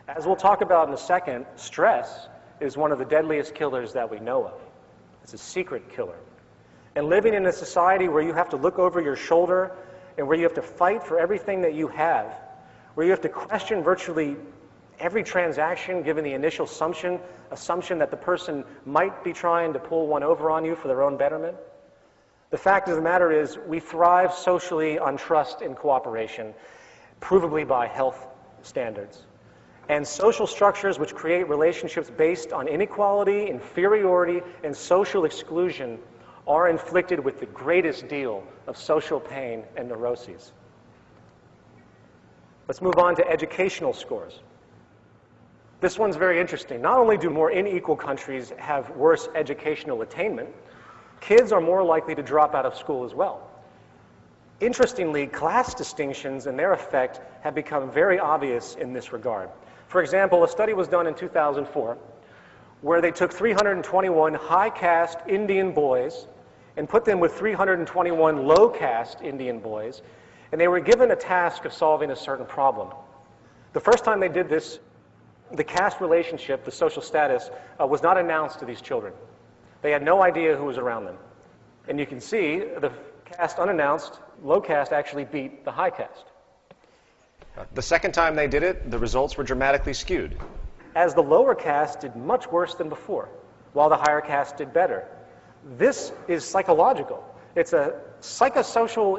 As we'll talk about in a second, stress is one of the deadliest killers that we know of. It's a secret killer. And living in a society where you have to look over your shoulder and where you have to fight for everything that you have, where you have to question virtually every transaction given the initial assumption that the person might be trying to pull one over on you for their own betterment. The fact of the matter is we thrive socially on trust and cooperation, provably by health standards. And social structures which create relationships based on inequality, inferiority, and social exclusion are inflicted with the greatest deal of social pain and neuroses. Let's move on to educational scores. This one's very interesting. Not only do more unequal countries have worse educational attainment, kids are more likely to drop out of school as well. Interestingly, class distinctions and their effect have become very obvious in this regard. For example, a study was done in 2004 where they took 321 high-caste Indian boys and put them with 321 low-caste Indian boys, and they were given a task of solving a certain problem. The first time they did this, the caste relationship, the social status, was not announced to these children. They had no idea who was around them. And you can see the caste unannounced, low caste actually beat the high caste. The second time they did it, the results were dramatically skewed. As the lower caste did much worse than before, while the higher caste did better. This is psychological. It's a psychosocial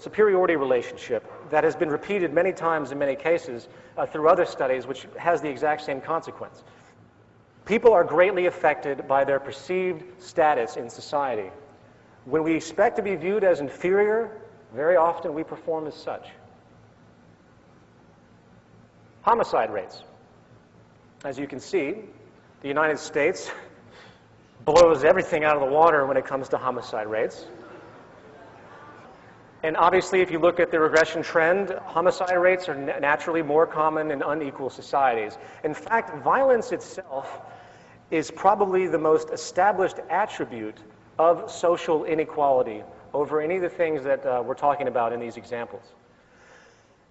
superiority relationship that has been repeated many times in many cases through other studies, which has the exact same consequence. People are greatly affected by their perceived status in society. When we expect to be viewed as inferior, very often we perform as such. Homicide rates. As you can see, the United States blows everything out of the water when it comes to homicide rates. And obviously, if you look at the regression trend, homicide rates are naturally more common in unequal societies. In fact, violence itself is probably the most established attribute of social inequality over any of the things that we're talking about in these examples.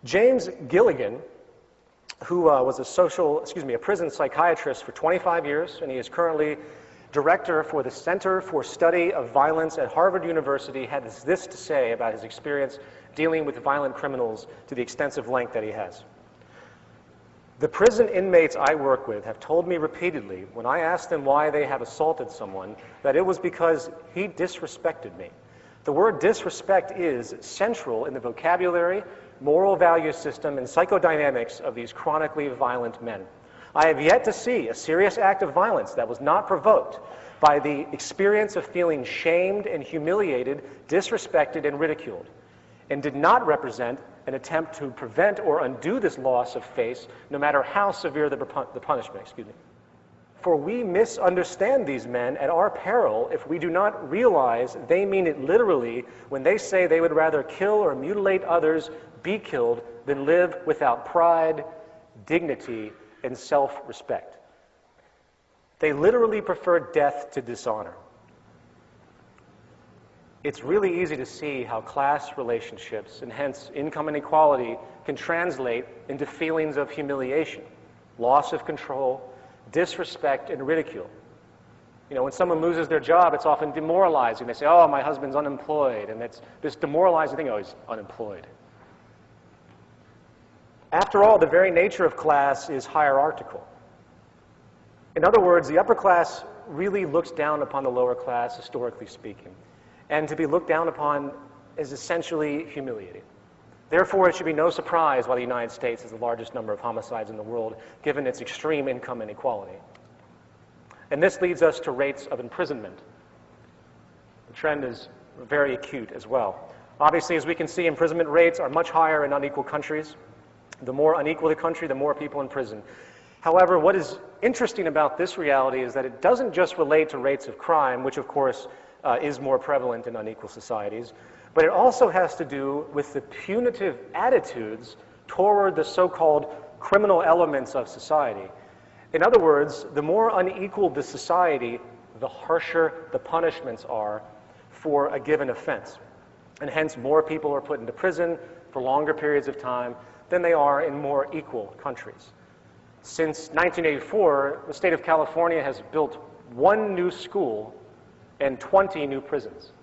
James Gilligan, who was a prison psychiatrist for 25 years, and he is currently director for the Center for Study of Violence at Harvard University, had this to say about his experience dealing with violent criminals to the extensive length that he has. The prison inmates I work with have told me repeatedly, when I asked them why they have assaulted someone, that it was because he disrespected me. The word disrespect is central in the vocabulary, moral value system, and psychodynamics of these chronically violent men. I have yet to see a serious act of violence that was not provoked by the experience of feeling shamed and humiliated, disrespected and ridiculed, and did not represent an attempt to prevent or undo this loss of face, no matter how severe the punishment. For we misunderstand these men at our peril if we do not realize they mean it literally when they say they would rather kill or mutilate others, be killed, than live without pride, dignity, and self-respect. They literally prefer death to dishonor. It's really easy to see how class relationships, and hence income inequality, can translate into feelings of humiliation, loss of control, disrespect, and ridicule. You know, when someone loses their job, it's often demoralizing. They say, oh, my husband's unemployed, and it's this demoralizing thing, oh, he's unemployed. After all, the very nature of class is hierarchical. In other words, the upper class really looks down upon the lower class, historically speaking. And to be looked down upon is essentially humiliating. Therefore, it should be no surprise why the United States has the largest number of homicides in the world, given its extreme income inequality. And this leads us to rates of imprisonment. The trend is very acute as well. Obviously, as we can see, imprisonment rates are much higher in unequal countries. The more unequal the country, the more people in prison. However, what is interesting about this reality is that it doesn't just relate to rates of crime, which of course is more prevalent in unequal societies, but it also has to do with the punitive attitudes toward the so-called criminal elements of society. In other words, the more unequal the society, the harsher the punishments are for a given offense. And hence, more people are put into prison for longer periods of time than they are in more equal countries. Since 1984, the state of California has built 1 new school and 20 new prisons.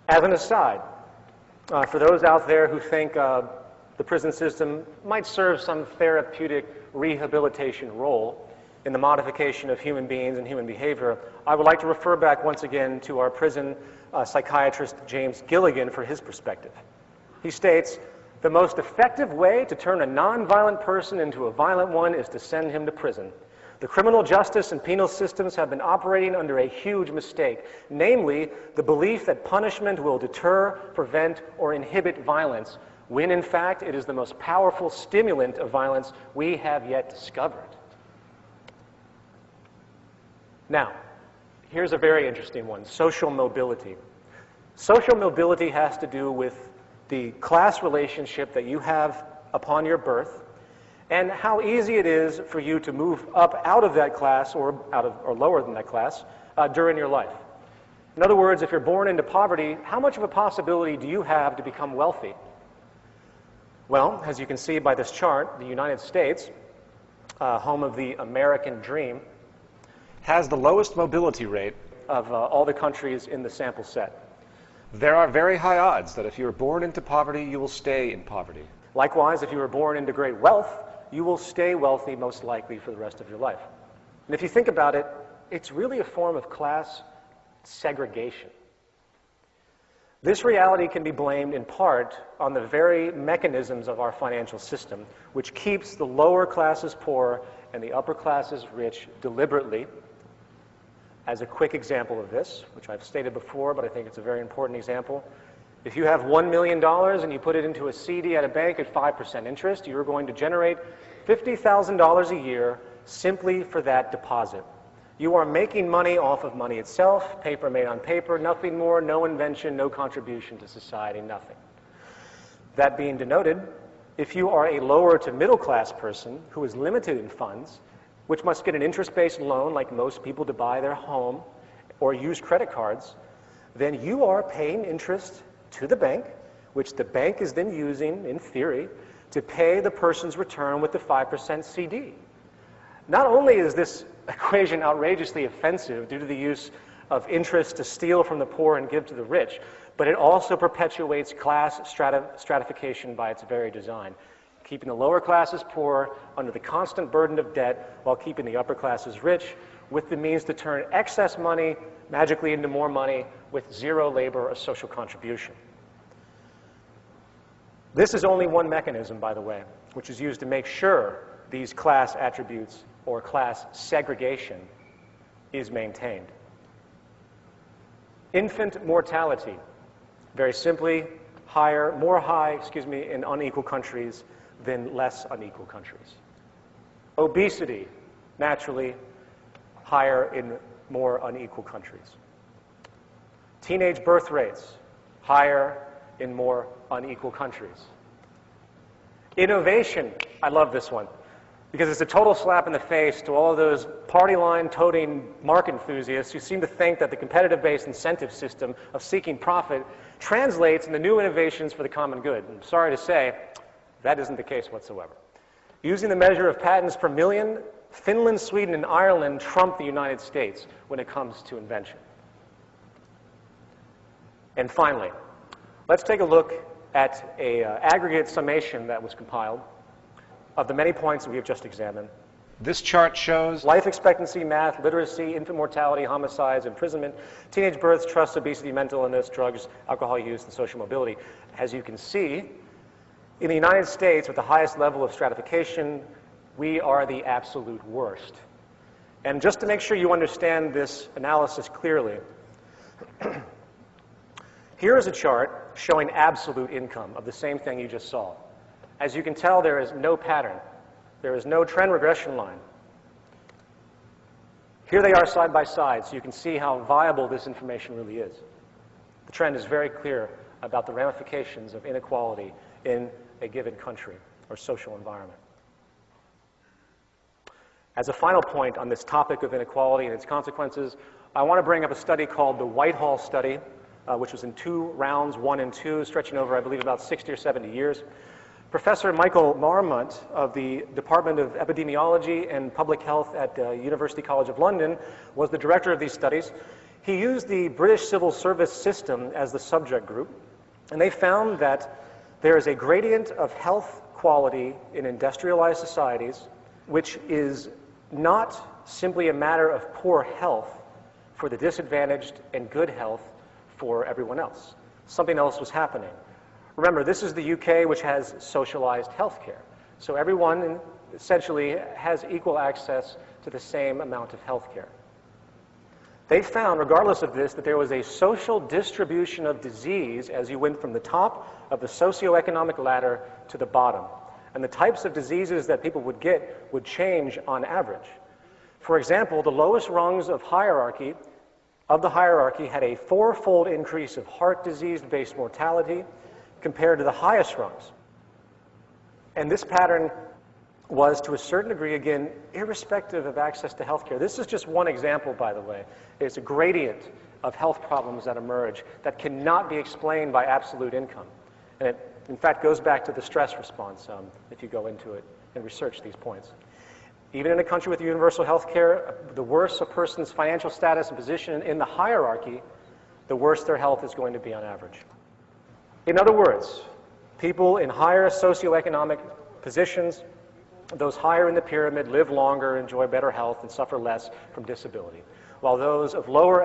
As an aside, for those out there who think the prison system might serve some therapeutic rehabilitation role in the modification of human beings and human behavior, I would like to refer back once again to our prison psychiatrist James Gilligan for his perspective. He states, "The most effective way to turn a nonviolent person into a violent one is to send him to prison. The criminal justice and penal systems have been operating under a huge mistake, namely the belief that punishment will deter, prevent, or inhibit violence, when in fact it is the most powerful stimulant of violence we have yet discovered." Now, here's a very interesting one, social mobility. Social mobility has to do with the class relationship that you have upon your birth and how easy it is for you to move up out of that class or lower than that class during your life. In other words, if you're born into poverty, how much of a possibility do you have to become wealthy? Well, as you can see by this chart, the United States, home of the American dream, has the lowest mobility rate of all the countries in the sample set. There are very high odds that if you are born into poverty, you will stay in poverty. Likewise, if you were born into great wealth, you will stay wealthy most likely for the rest of your life. And if you think about it, it's really a form of class segregation. This reality can be blamed in part on the very mechanisms of our financial system, which keeps the lower classes poor and the upper classes rich deliberately. As a quick example of this, which I've stated before, but I think it's a very important example, if you have $1 million and you put it into a CD at a bank at 5% interest, you're going to generate $50,000 a year simply for that deposit. You are making money off of money itself, paper made on paper, nothing more, no invention, no contribution to society, nothing. That being denoted, if you are a lower to middle class person who is limited in funds, which must get an interest-based loan like most people to buy their home or use credit cards, then you are paying interest to the bank, which the bank is then using, in theory, to pay the person's return with the 5% CD. Not only is this equation outrageously offensive due to the use of interest to steal from the poor and give to the rich, but it also perpetuates class stratification by its very design, keeping the lower classes poor under the constant burden of debt while keeping the upper classes rich with the means to turn excess money magically into more money with zero labor or social contribution. This is only one mechanism, by the way, which is used to make sure these class attributes or class segregation is maintained. Infant mortality, very simply, more high in unequal countries than less unequal countries. Obesity, naturally, higher in more unequal countries. Teenage birth rates, higher in more unequal countries. Innovation, I love this one, because it's a total slap in the face to all of those party line toting market enthusiasts who seem to think that the competitive-based incentive system of seeking profit translates into new innovations for the common good. I'm sorry to say, that isn't the case whatsoever. Using the measure of patents per million, Finland, Sweden, and Ireland trump the United States when it comes to invention. And finally, let's take a look at an aggregate summation that was compiled of the many points that we have just examined. This chart shows life expectancy, math, literacy, infant mortality, homicides, imprisonment, teenage births, trust, obesity, mental illness, drugs, alcohol use, and social mobility. As you can see, in the United States, with the highest level of stratification, we are the absolute worst. And just to make sure you understand this analysis clearly, here is a chart showing absolute income of the same thing you just saw. As you can tell, there is no pattern. There is no trend regression line. Here they are side by side, so you can see how viable this information really is. The trend is very clear about the ramifications of inequality in a given country or social environment. As a final point on this topic of inequality and its consequences, I want to bring up a study called the Whitehall Study, which was in 2 rounds, 1 and 2, stretching over, I believe, about 60 or 70 years. Professor Michael Marmont of the Department of Epidemiology and Public Health at University College of London was the director of these studies. He used the British civil service system as the subject group, and they found that there is a gradient of health quality in industrialized societies, which is not simply a matter of poor health for the disadvantaged and good health for everyone else. Something else was happening. Remember, this is the UK, which has socialized healthcare. So everyone essentially has equal access to the same amount of healthcare. They found, regardless of this, that there was a social distribution of disease as you went from the top of the socioeconomic ladder to the bottom. And the types of diseases that people would get would change on average. For example, the lowest rungs of the hierarchy had a 4-fold increase of heart disease-based mortality compared to the highest rungs. And this pattern was, to a certain degree, again, irrespective of access to healthcare. This is just one example, by the way. There's a gradient of health problems that emerge that cannot be explained by absolute income. And it, in fact, goes back to the stress response if you go into it and research these points. Even in a country with universal health care, the worse a person's financial status and position in the hierarchy, the worse their health is going to be on average. In other words, people in higher socioeconomic positions, those higher in the pyramid, live longer, enjoy better health, and suffer less from disability, while those of lower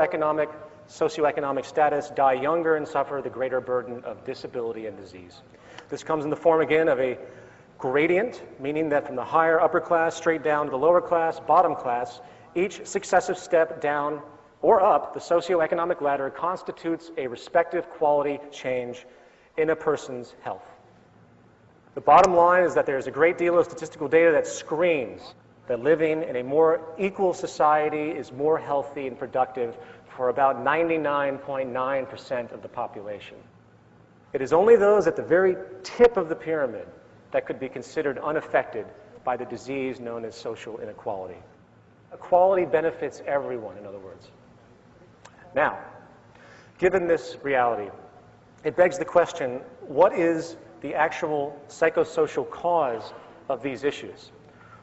socioeconomic status die younger and suffer the greater burden of disability and disease. This comes in the form, again, of a gradient, meaning that from the higher upper class straight down to the lower class, bottom class, each successive step down or up the socioeconomic ladder constitutes a respective quality change in a person's health. The bottom line is that there's a great deal of statistical data that screams that living in a more equal society is more healthy and productive for about 99.9% of the population. It is only those at the very tip of the pyramid that could be considered unaffected by the disease known as social inequality. Equality benefits everyone, in other words. Now, given this reality, it begs the question, what is the actual psychosocial cause of these issues?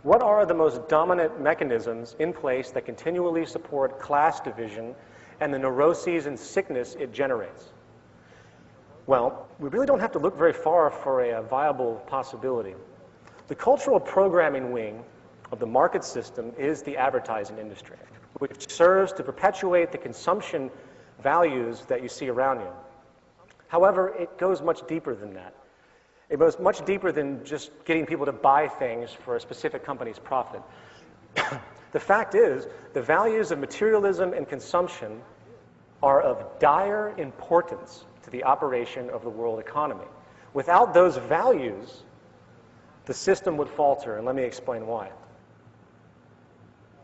What are the most dominant mechanisms in place that continually support class division and the neuroses and sickness it generates? Well, we really don't have to look very far for a viable possibility. The cultural programming wing of the market system is the advertising industry, which serves to perpetuate the consumption values that you see around you. However, it goes much deeper than that. It goes much deeper than just getting people to buy things for a specific company's profit. The fact is, the values of materialism and consumption are of dire importance to the operation of the world economy. Without those values, the system would falter, and let me explain why.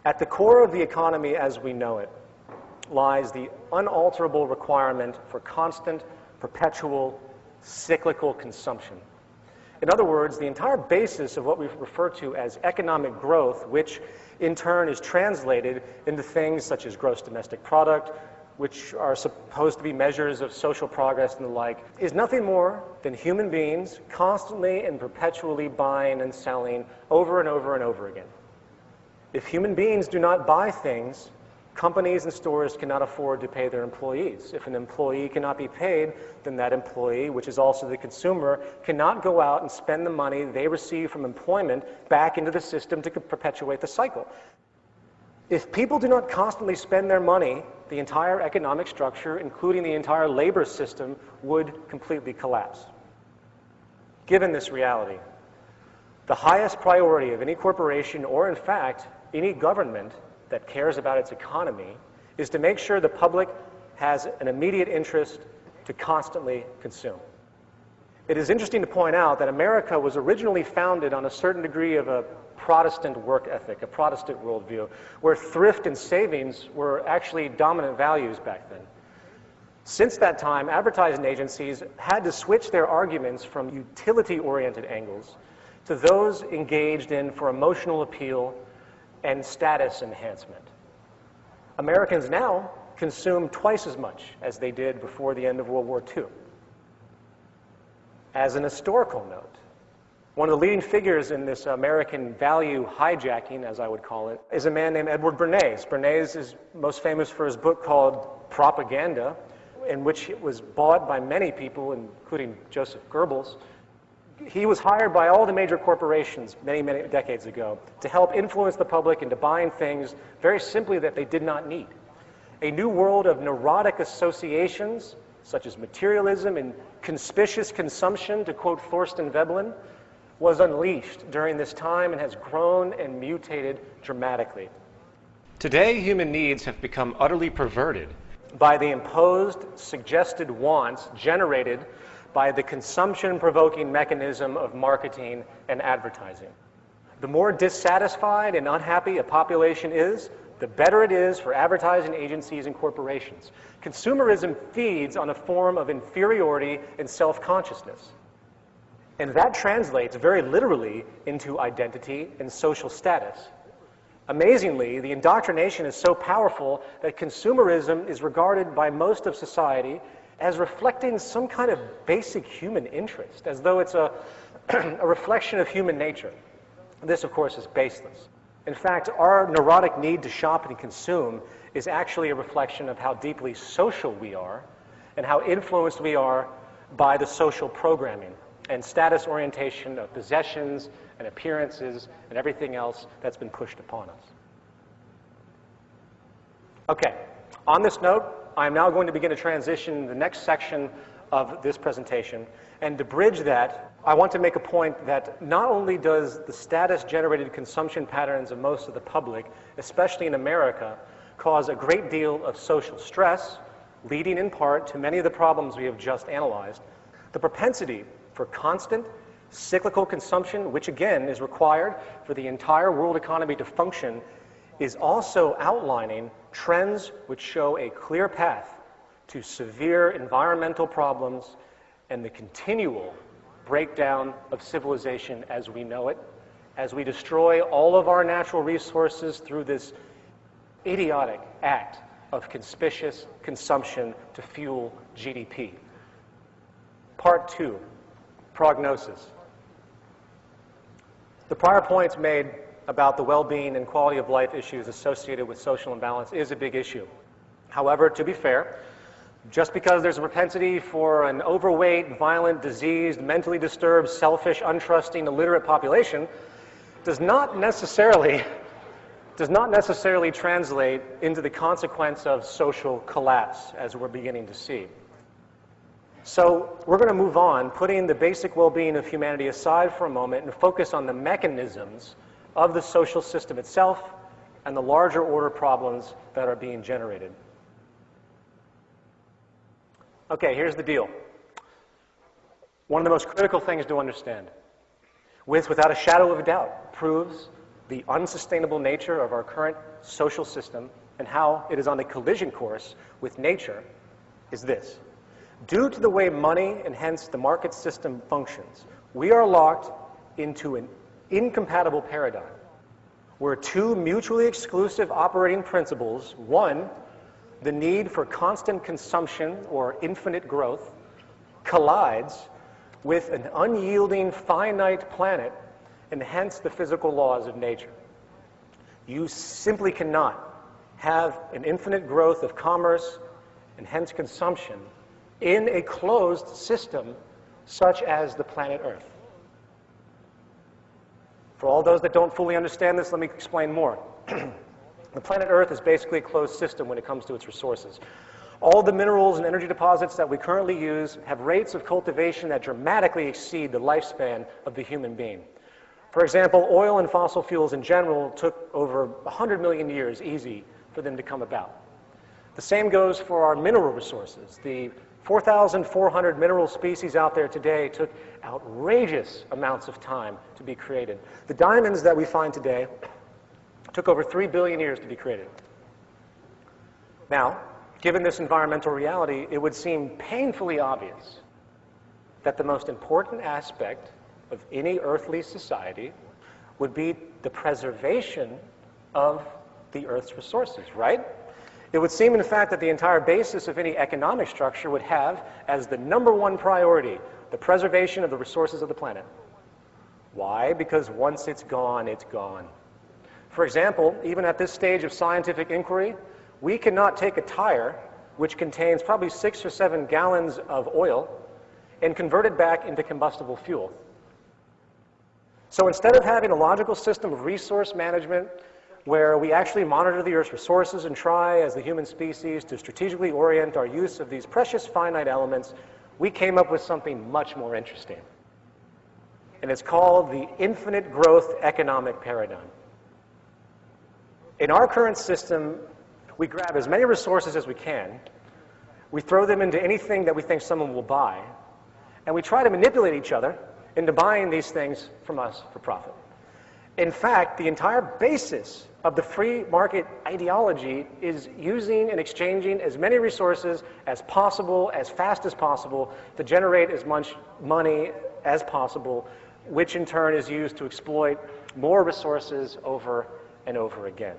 At the core of the economy as we know it lies the unalterable requirement for constant, perpetual, cyclical consumption. In other words, the entire basis of what we refer to as economic growth, which in turn is translated into things such as gross domestic product, which are supposed to be measures of social progress and the like, is nothing more than human beings constantly and perpetually buying and selling over and over and over again. If human beings do not buy things, companies and stores cannot afford to pay their employees. If an employee cannot be paid, then that employee, which is also the consumer, cannot go out and spend the money they receive from employment back into the system to perpetuate the cycle. If people do not constantly spend their money, the entire economic structure, including the entire labor system, would completely collapse. Given this reality, the highest priority of any corporation, or in fact, any government that cares about its economy, is to make sure the public has an immediate interest to constantly consume. It is interesting to point out that America was originally founded on a certain degree of a Protestant work ethic, a Protestant worldview, where thrift and savings were actually dominant values back then. Since that time, advertising agencies had to switch their arguments from utility-oriented angles to those engaged in for emotional appeal and status enhancement. Americans now consume twice as much as they did before the end of World War II. As an historical note, one of the leading figures in this American value hijacking, as I would call it, is a man named Edward Bernays. Bernays is most famous for his book called Propaganda, in which it was bought by many people, including Joseph Goebbels. He was hired by all the major corporations many, many decades ago to help influence the public into buying things very simply that they did not need. A new world of neurotic associations, such as materialism and conspicuous consumption, to quote Thorstein Veblen, was unleashed during this time and has grown and mutated dramatically. Today, human needs have become utterly perverted By the imposed, suggested wants generated by the consumption-provoking mechanism of marketing and advertising. The more dissatisfied and unhappy a population is, the better it is for advertising agencies and corporations. Consumerism feeds on a form of inferiority and self-consciousness. And that translates very literally into identity and social status. Amazingly, the indoctrination is so powerful that consumerism is regarded by most of society as reflecting some kind of basic human interest, as though it's a reflection of human nature. This, of course, is baseless. In fact, our neurotic need to shop and consume is actually a reflection of how deeply social we are and how influenced we are by the social programming and status orientation of possessions and appearances and everything else that's been pushed upon us. Okay, on this note, I'm now going to begin to transition the next section of this presentation. And to bridge that, I want to make a point that not only does the status-generated consumption patterns of most of the public, especially in America, cause a great deal of social stress, leading in part to many of the problems we have just analyzed, the propensity for constant, cyclical consumption, which again is required for the entire world economy to function, is also outlining trends which show a clear path to severe environmental problems and the continual breakdown of civilization as we know it, as we destroy all of our natural resources through this idiotic act of conspicuous consumption to fuel GDP. Part 2, prognosis. The prior points made about the well-being and quality of life issues associated with social imbalance is a big issue. However, to be fair, just because there's a propensity for an overweight, violent, diseased, mentally disturbed, selfish, untrusting, illiterate population does not necessarily translate into the consequence of social collapse, as we're beginning to see. So we're going to move on, putting the basic well-being of humanity aside for a moment and focus on the mechanisms of the social system itself and the larger order problems that are being generated. Okay, here's the deal. One of the most critical things to understand, without a shadow of a doubt, proves the unsustainable nature of our current social system and how it is on a collision course with nature, is this. Due to the way money and hence the market system functions, we are locked into an incompatible paradigm where two mutually exclusive operating principles, one, the need for constant consumption or infinite growth, collides with an unyielding finite planet and hence the physical laws of nature. You simply cannot have an infinite growth of commerce and hence consumption in a closed system such as the planet Earth. For all those that don't fully understand this, let me explain more. The planet Earth is basically a closed system when it comes to its resources. All the minerals and energy deposits that we currently use have rates of cultivation that dramatically exceed the lifespan of the human being. For example, oil and fossil fuels in general took over 100 million years easy for them to come about. The same goes for our mineral resources. The 4,400 mineral species out there today took outrageous amounts of time to be created. The diamonds that we find today took over 3 billion years to be created. Now, given this environmental reality, it would seem painfully obvious that the most important aspect of any earthly society would be the preservation of the Earth's resources, right? It would seem, in fact, that the entire basis of any economic structure would have as the number one priority the preservation of the resources of the planet. Why? Because once it's gone, it's gone. For example, even at this stage of scientific inquiry, we cannot take a tire, which contains probably 6 or 7 gallons of oil, and convert it back into combustible fuel. So instead of having a logical system of resource management where we actually monitor the Earth's resources and try, as the human species, to strategically orient our use of these precious finite elements, we came up with something much more interesting. And it's called the infinite growth economic paradigm. In our current system, we grab as many resources as we can, we throw them into anything that we think someone will buy, and we try to manipulate each other into buying these things from us for profit. In fact, the entire basis of the free market ideology is using and exchanging as many resources as possible, as fast as possible, to generate as much money as possible, which in turn is used to exploit more resources over and over again.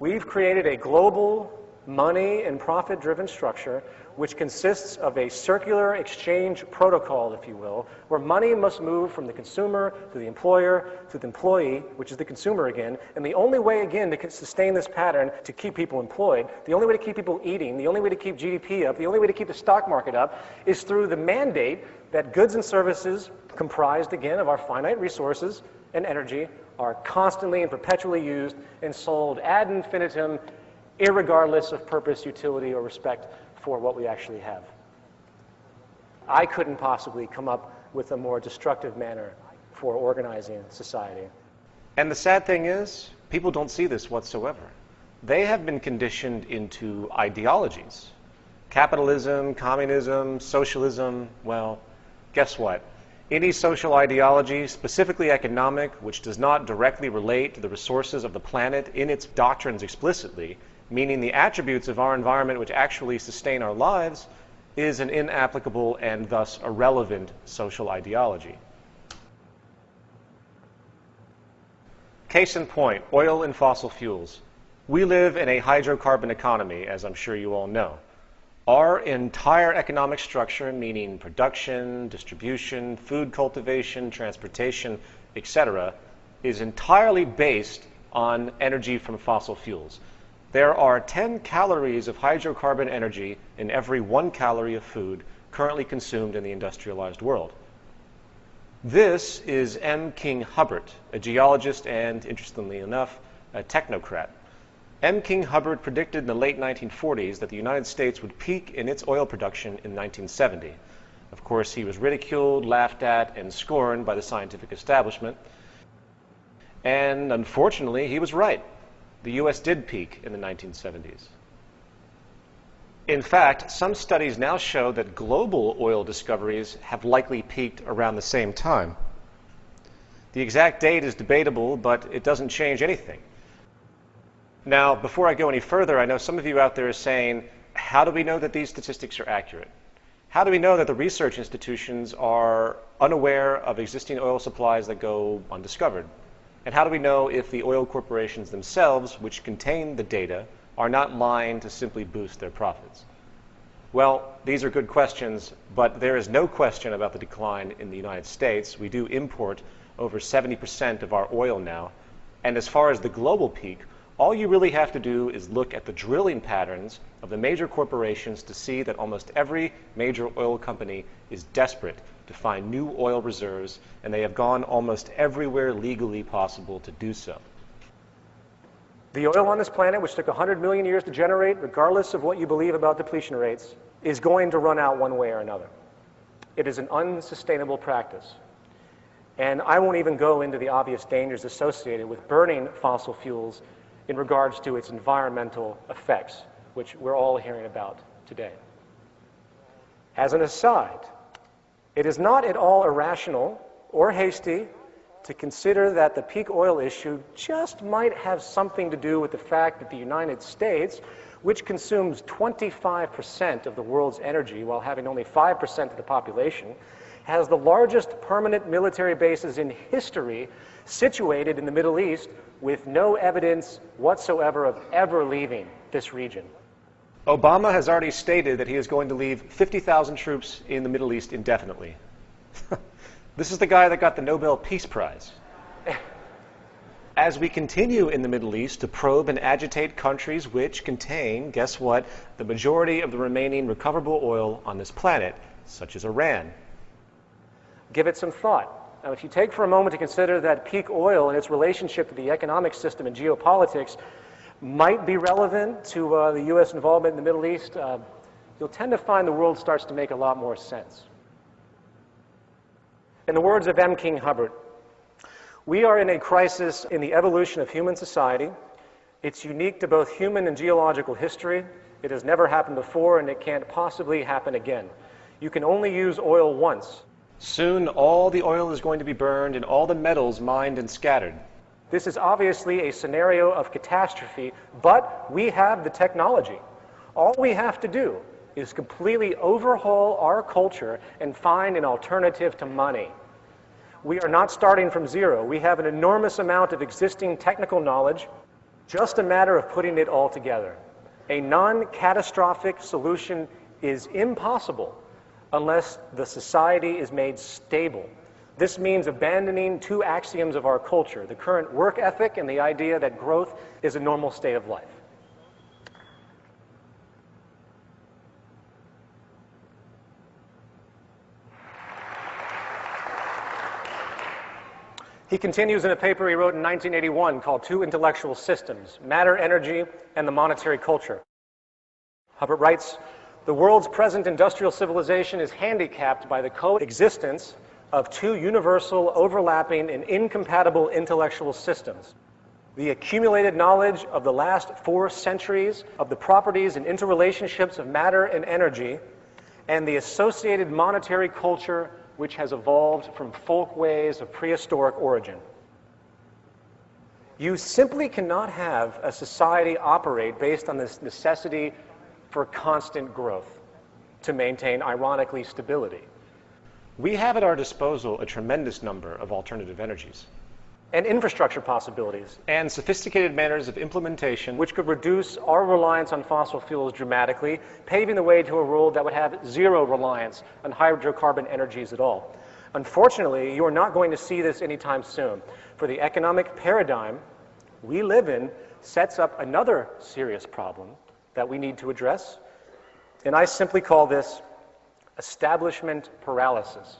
We've created a global money and profit-driven structure which consists of a circular exchange protocol, if you will, where money must move from the consumer to the employer to the employee, which is the consumer again, and the only way, again, to sustain this pattern, to keep people employed, the only way to keep people eating, the only way to keep GDP up, the only way to keep the stock market up, is through the mandate that goods and services, comprised, again, of our finite resources and energy, are constantly and perpetually used and sold ad infinitum, irregardless of purpose, utility, or respect for what we actually have. I couldn't possibly come up with a more destructive manner for organizing society. And the sad thing is, people don't see this whatsoever. They have been conditioned into ideologies. Capitalism, communism, socialism, well, guess what? Any social ideology, specifically economic, which does not directly relate to the resources of the planet in its doctrines explicitly, meaning the attributes of our environment which actually sustain our lives, is an inapplicable and thus irrelevant social ideology. Case in point, oil and fossil fuels. We live in a hydrocarbon economy, as I'm sure you all know. Our entire economic structure, meaning production, distribution, food cultivation, transportation, etc., is entirely based on energy from fossil fuels. There are 10 calories of hydrocarbon energy in every 1 calorie of food currently consumed in the industrialized world. This is M. King Hubbert, a geologist and, interestingly enough, a technocrat. M. King Hubbert predicted in the late 1940s that the United States would peak in its oil production in 1970. Of course, he was ridiculed, laughed at, and scorned by the scientific establishment. And unfortunately, he was right. The U.S. did peak in the 1970s. In fact, some studies now show that global oil discoveries have likely peaked around the same time. The exact date is debatable, but it doesn't change anything. Now, before I go any further, I know some of you out there are saying, how do we know that these statistics are accurate? How do we know that the research institutions are unaware of existing oil supplies that go undiscovered? And how do we know if the oil corporations themselves, which contain the data, are not lying to simply boost their profits? Well, these are good questions, but there is no question about the decline in the United States. We do import over 70% of our oil now. And as far as the global peak, all you really have to do is look at the drilling patterns of the major corporations to see that almost every major oil company is desperate to find new oil reserves, and they have gone almost everywhere legally possible to do so. The oil on this planet, which took 100 million years to generate, regardless of what you believe about depletion rates, is going to run out one way or another. It is an unsustainable practice. And I won't even go into the obvious dangers associated with burning fossil fuels in regards to its environmental effects, which we're all hearing about today. As an aside, it is not at all irrational or hasty to consider that the peak oil issue just might have something to do with the fact that the United States, which consumes 25% of the world's energy while having only 5% of the population, has the largest permanent military bases in history situated in the Middle East with no evidence whatsoever of ever leaving this region. Obama has already stated that he is going to leave 50,000 troops in the Middle East indefinitely. This is the guy that got the Nobel Peace Prize. As we continue in the Middle East to probe and agitate countries which contain, guess what, the majority of the remaining recoverable oil on this planet, such as Iran. Give it some thought. Now, if you take for a moment to consider that peak oil and its relationship to the economic system and geopolitics might be relevant to the U.S. involvement in the Middle East, you'll tend to find the world starts to make a lot more sense. In the words of M. King Hubbard, we are in a crisis in the evolution of human society. It's unique to both human and geological history. It has never happened before, and it can't possibly happen again. You can only use oil once. Soon, all the oil is going to be burned and all the metals mined and scattered. This is obviously a scenario of catastrophe, but we have the technology. All we have to do is completely overhaul our culture and find an alternative to money. We are not starting from zero. We have an enormous amount of existing technical knowledge, just a matter of putting it all together. A non-catastrophic solution is impossible unless the society is made stable. This means abandoning two axioms of our culture, the current work ethic and the idea that growth is a normal state of life. He continues in a paper he wrote in 1981 called Two Intellectual Systems, Matter, Energy, and the Monetary Culture. Hubbard writes, the world's present industrial civilization is handicapped by the coexistence of two universal, overlapping, and incompatible intellectual systems. The accumulated knowledge of the last 4 centuries of the properties and interrelationships of matter and energy, and the associated monetary culture which has evolved from folkways of prehistoric origin. You simply cannot have a society operate based on this necessity for constant growth to maintain, ironically, stability. We have at our disposal a tremendous number of alternative energies. And infrastructure possibilities. And sophisticated manners of implementation which could reduce our reliance on fossil fuels dramatically, paving the way to a world that would have zero reliance on hydrocarbon energies at all. Unfortunately, you are not going to see this anytime soon, for the economic paradigm we live in sets up another serious problem that we need to address, and I simply call this establishment paralysis.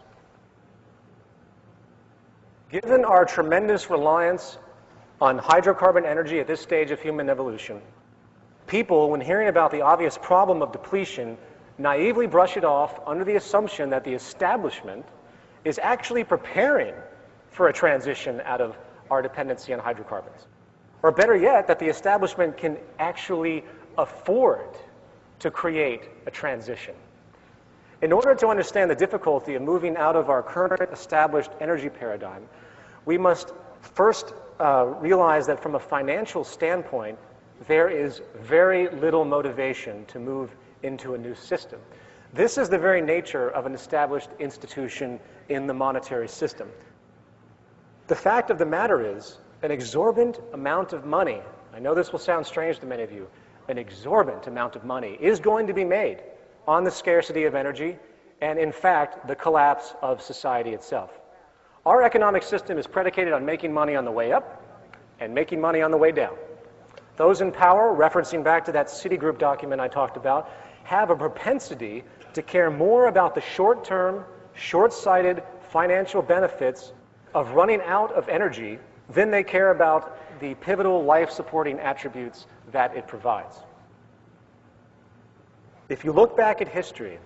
Given our tremendous reliance on hydrocarbon energy at this stage of human evolution, people, when hearing about the obvious problem of depletion, naively brush it off under the assumption that the establishment is actually preparing for a transition out of our dependency on hydrocarbons. Or better yet, that the establishment can actually afford to create a transition. In order to understand the difficulty of moving out of our current established energy paradigm, we must first realize that from a financial standpoint, there is very little motivation to move into a new system. This is the very nature of an established institution in the monetary system. The fact of the matter is, an exorbitant amount of money, I know this will sound strange to many of you, an exorbitant amount of money is going to be made on the scarcity of energy and, in fact, the collapse of society itself. Our economic system is predicated on making money on the way up and making money on the way down. Those in power, referencing back to that Citigroup document I talked about, have a propensity to care more about the short-term, short-sighted financial benefits of running out of energy than they care about the pivotal life-supporting attributes that it provides. If you look back at history,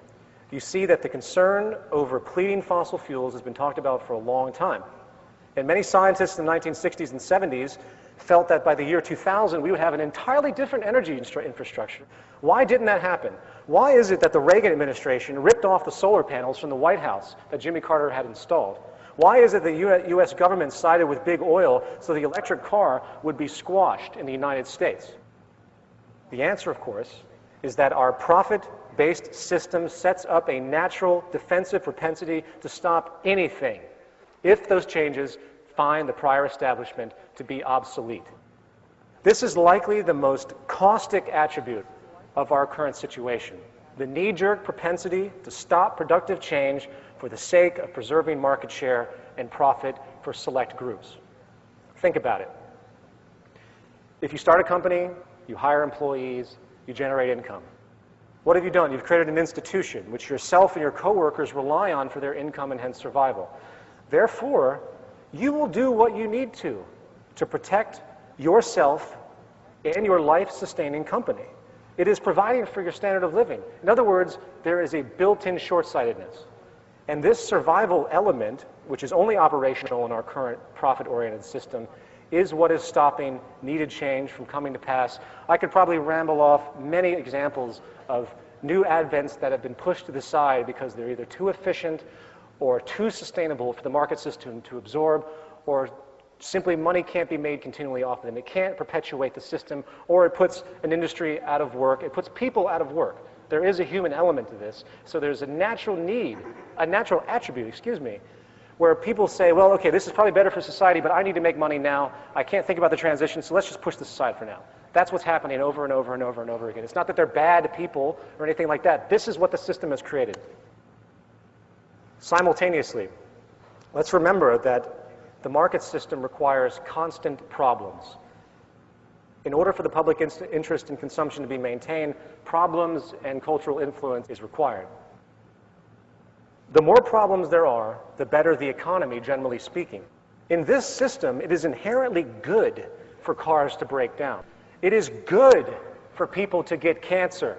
you see that the concern over depleting fossil fuels has been talked about for a long time. And many scientists in the 1960s and 70s felt that by the year 2000, we would have an entirely different energy infrastructure. Why didn't that happen? Why is it that the Reagan administration ripped off the solar panels from the White House that Jimmy Carter had installed? Why is it the U.S. government sided with big oil so the electric car would be squashed in the United States? The answer, of course, is that our profit-based system sets up a natural defensive propensity to stop anything if those changes find the prior establishment to be obsolete. This is likely the most caustic attribute of our current situation, the knee-jerk propensity to stop productive change for the sake of preserving market share and profit for select groups. Think about it. If you start a company, you hire employees, you generate income. What have you done? You've created an institution which yourself and your coworkers rely on for their income and hence survival. Therefore, you will do what you need to protect yourself and your life-sustaining company. It is providing for your standard of living. In other words, there is a built-in short-sightedness. And this survival element, which is only operational in our current profit-oriented system, is what is stopping needed change from coming to pass. I could probably ramble off many examples of new advents that have been pushed to the side because they're either too efficient or too sustainable for the market system to absorb, or simply money can't be made continually off of them. It can't perpetuate the system, or it puts an industry out of work. It puts people out of work. There is a human element to this. So there's a natural need, a natural attribute, where people say, well, okay, this is probably better for society, but I need to make money now. I can't think about the transition, so let's just push this aside for now. That's what's happening over and over and over and over again. It's not that they're bad people or anything like that. This is what the system has created. Simultaneously, let's remember that the market system requires constant problems. In order for the public interest in consumption to be maintained, problems and cultural influence is required. The more problems there are, the better the economy, generally speaking. In this system, it is inherently good for cars to break down. It is good for people to get cancer.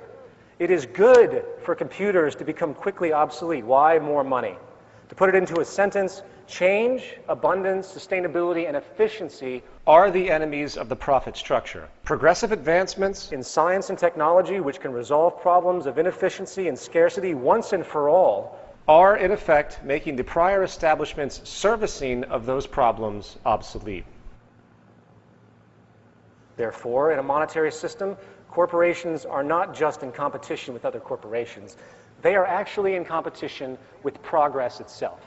It is good for computers to become quickly obsolete. Why? More money. To put it into a sentence, change, abundance, sustainability, and efficiency are the enemies of the profit structure. Progressive advancements in science and technology, which can resolve problems of inefficiency and scarcity once and for all, are, in effect, making the prior establishment's servicing of those problems obsolete. Therefore, in a monetary system, corporations are not just in competition with other corporations. They are actually in competition with progress itself.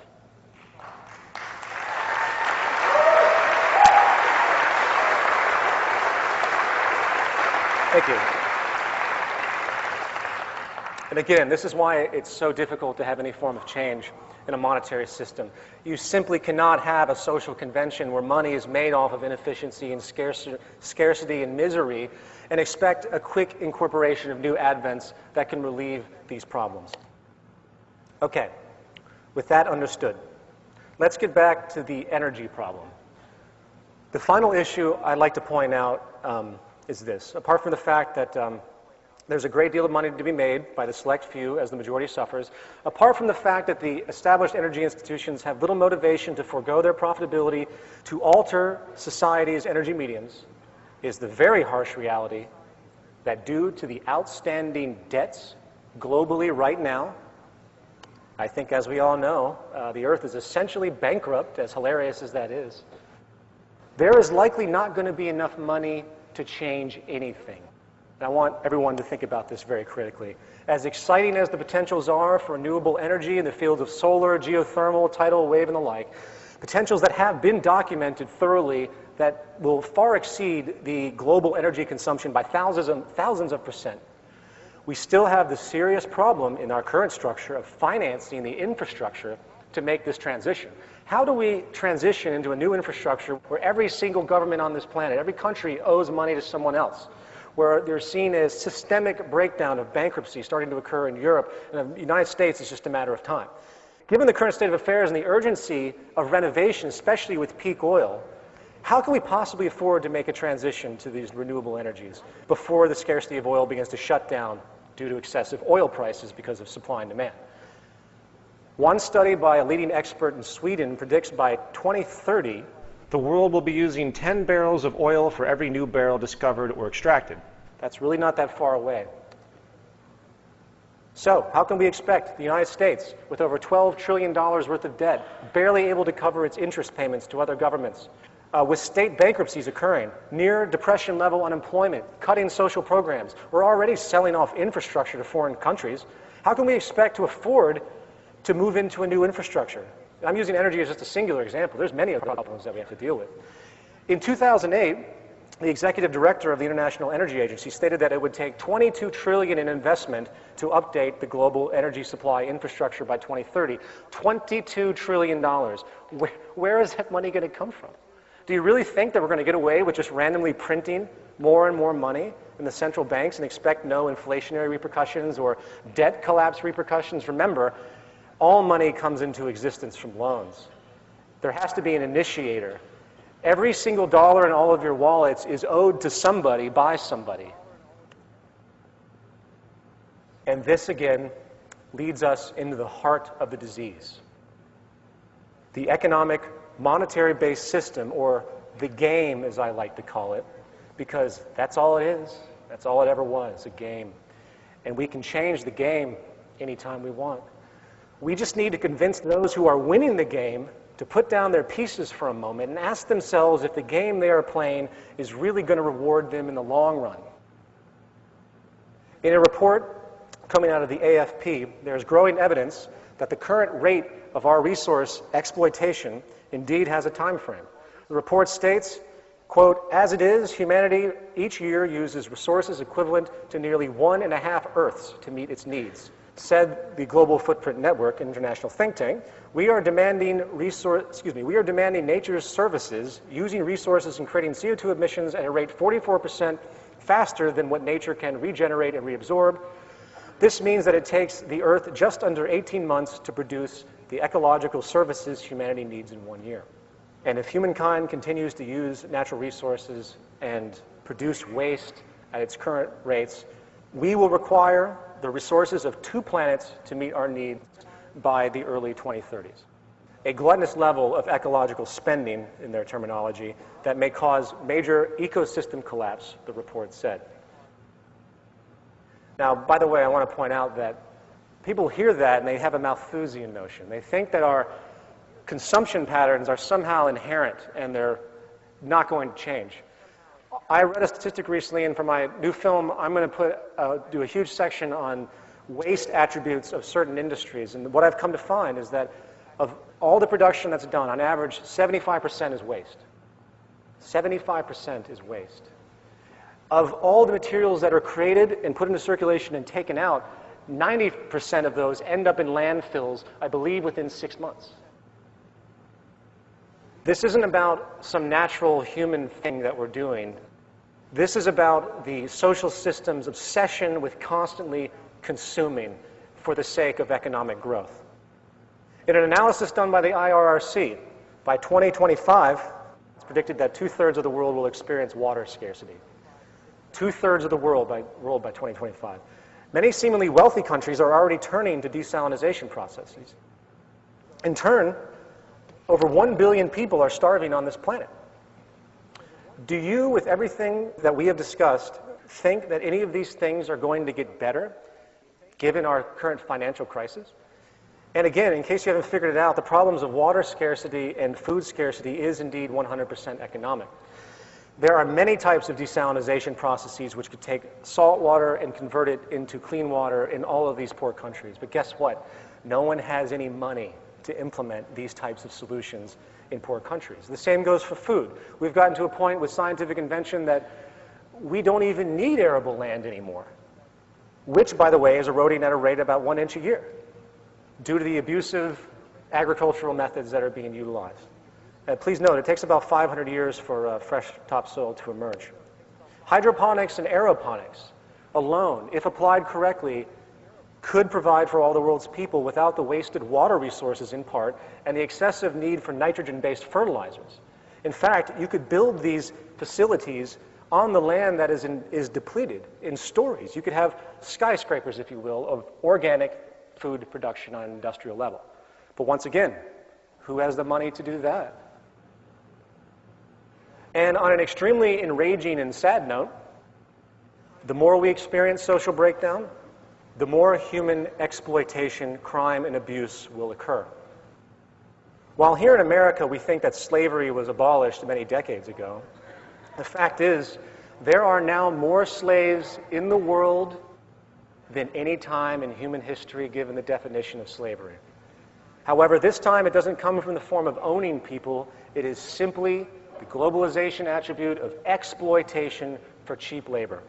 Thank you. And again, this is why it's so difficult to have any form of change in a monetary system. You simply cannot have a social convention where money is made off of inefficiency and scarcity and misery and expect a quick incorporation of new advents that can relieve these problems. Okay, with that understood, let's get back to the energy problem. The final issue I'd like to point out is this. Apart from the fact that there's a great deal of money to be made by the select few as the majority suffers, apart from the fact that the established energy institutions have little motivation to forego their profitability to alter society's energy mediums, is the very harsh reality that due to the outstanding debts globally right now, I think as we all know, the Earth is essentially bankrupt, as hilarious as that is, there is likely not going to be enough money to change anything. And I want everyone to think about this very critically. As exciting as the potentials are for renewable energy in the fields of solar, geothermal, tidal wave, and the like, potentials that have been documented thoroughly that will far exceed the global energy consumption by thousands of percent. We still have the serious problem in our current structure of financing the infrastructure to make this transition. How do we transition into a new infrastructure where every single government on this planet, every country owes money to someone else, where they're seen as systemic breakdown of bankruptcy starting to occur in Europe, and the United States is just a matter of time. Given the current state of affairs and the urgency of renovation, especially with peak oil, how can we possibly afford to make a transition to these renewable energies before the scarcity of oil begins to shut down due to excessive oil prices because of supply and demand? One study by a leading expert in Sweden predicts by 2030, the world will be using 10 barrels of oil for every new barrel discovered or extracted. That's really not that far away. So, how can we expect the United States, with over $12 trillion worth of debt, barely able to cover its interest payments to other governments, with state bankruptcies occurring, near depression-level unemployment, cutting social programs. We're already selling off infrastructure to foreign countries. How can we expect to afford to move into a new infrastructure? I'm using energy as just a singular example. There's many other problems that we have to deal with. In 2008, the executive director of the International Energy Agency stated that it would take $22 trillion in investment to update the global energy supply infrastructure by 2030. $22 trillion. Where is that money going to come from? Do you really think that we're going to get away with just randomly printing more and more money in the central banks and expect no inflationary repercussions or debt collapse repercussions? Remember, all money comes into existence from loans. There has to be an initiator. Every single dollar in all of your wallets is owed to somebody by somebody. And this, again, leads us into the heart of the disease. The economic, monetary-based system, or the game, as I like to call it, because that's all it is. That's all it ever was, a game. And we can change the game anytime we want. We just need to convince those who are winning the game to put down their pieces for a moment and ask themselves if the game they are playing is really going to reward them in the long run. In a report coming out of the AFP, there's growing evidence that the current rate of our resource exploitation indeed has a time frame. The report states, quote, "As it is, humanity each year uses resources equivalent to nearly 1.5 Earths to meet its needs." Said the Global Footprint Network, an international think tank, we are demanding nature's services, using resources and creating CO2 emissions at a rate 44% faster than what nature can regenerate and reabsorb. This means that it takes the Earth just under 18 months to produce the ecological services humanity needs in 1 year. And if humankind continues to use natural resources and produce waste at its current rates, we will require the resources of 2 planets to meet our needs by the early 2030s. A gluttonous level of ecological spending, in their terminology, that may cause major ecosystem collapse, the report said. Now, by the way, I want to point out that people hear that and they have a Malthusian notion. They think that our consumption patterns are somehow inherent and they're not going to change. I read a statistic recently, and for my new film, I'm going to do a huge section on waste attributes of certain industries. And what I've come to find is that of all the production that's done, on average, 75% is waste. 75% is waste. Of all the materials that are created and put into circulation and taken out, 90% of those end up in landfills, I believe, within 6 months. This isn't about some natural human thing that we're doing. This is about the social system's obsession with constantly consuming for the sake of economic growth. In an analysis done by the IRRC, by 2025, it's predicted that 2/3 of the world will experience water scarcity. 2/3 of the world by 2025. Many seemingly wealthy countries are already turning to desalination processes. In turn, over 1 billion people are starving on this planet. Do you, with everything that we have discussed, think that any of these things are going to get better, given our current financial crisis? And again, in case you haven't figured it out, the problems of water scarcity and food scarcity is indeed 100% economic. There are many types of desalination processes which could take salt water and convert it into clean water in all of these poor countries. But guess what? No one has any money to implement these types of solutions in poor countries. The same goes for food. We've gotten to a point with scientific invention that we don't even need arable land anymore, which, by the way, is eroding at a rate about 1 inch a year due to the abusive agricultural methods that are being utilized. Please note, it takes about 500 years for fresh topsoil to emerge. Hydroponics and aeroponics alone, if applied correctly, could provide for all the world's people without the wasted water resources in part and the excessive need for nitrogen-based fertilizers. In fact, you could build these facilities on the land that is depleted in stories. You could have skyscrapers, if you will, of organic food production on an industrial level. But once again, who has the money to do that? And on an extremely enraging and sad note, the more we experience social breakdown, the more human exploitation, crime, and abuse will occur. While here in America we think that slavery was abolished many decades ago, the fact is there are now more slaves in the world than any time in human history given the definition of slavery. However, this time it doesn't come from the form of owning people, it is simply the globalization attribute of exploitation for cheap labor.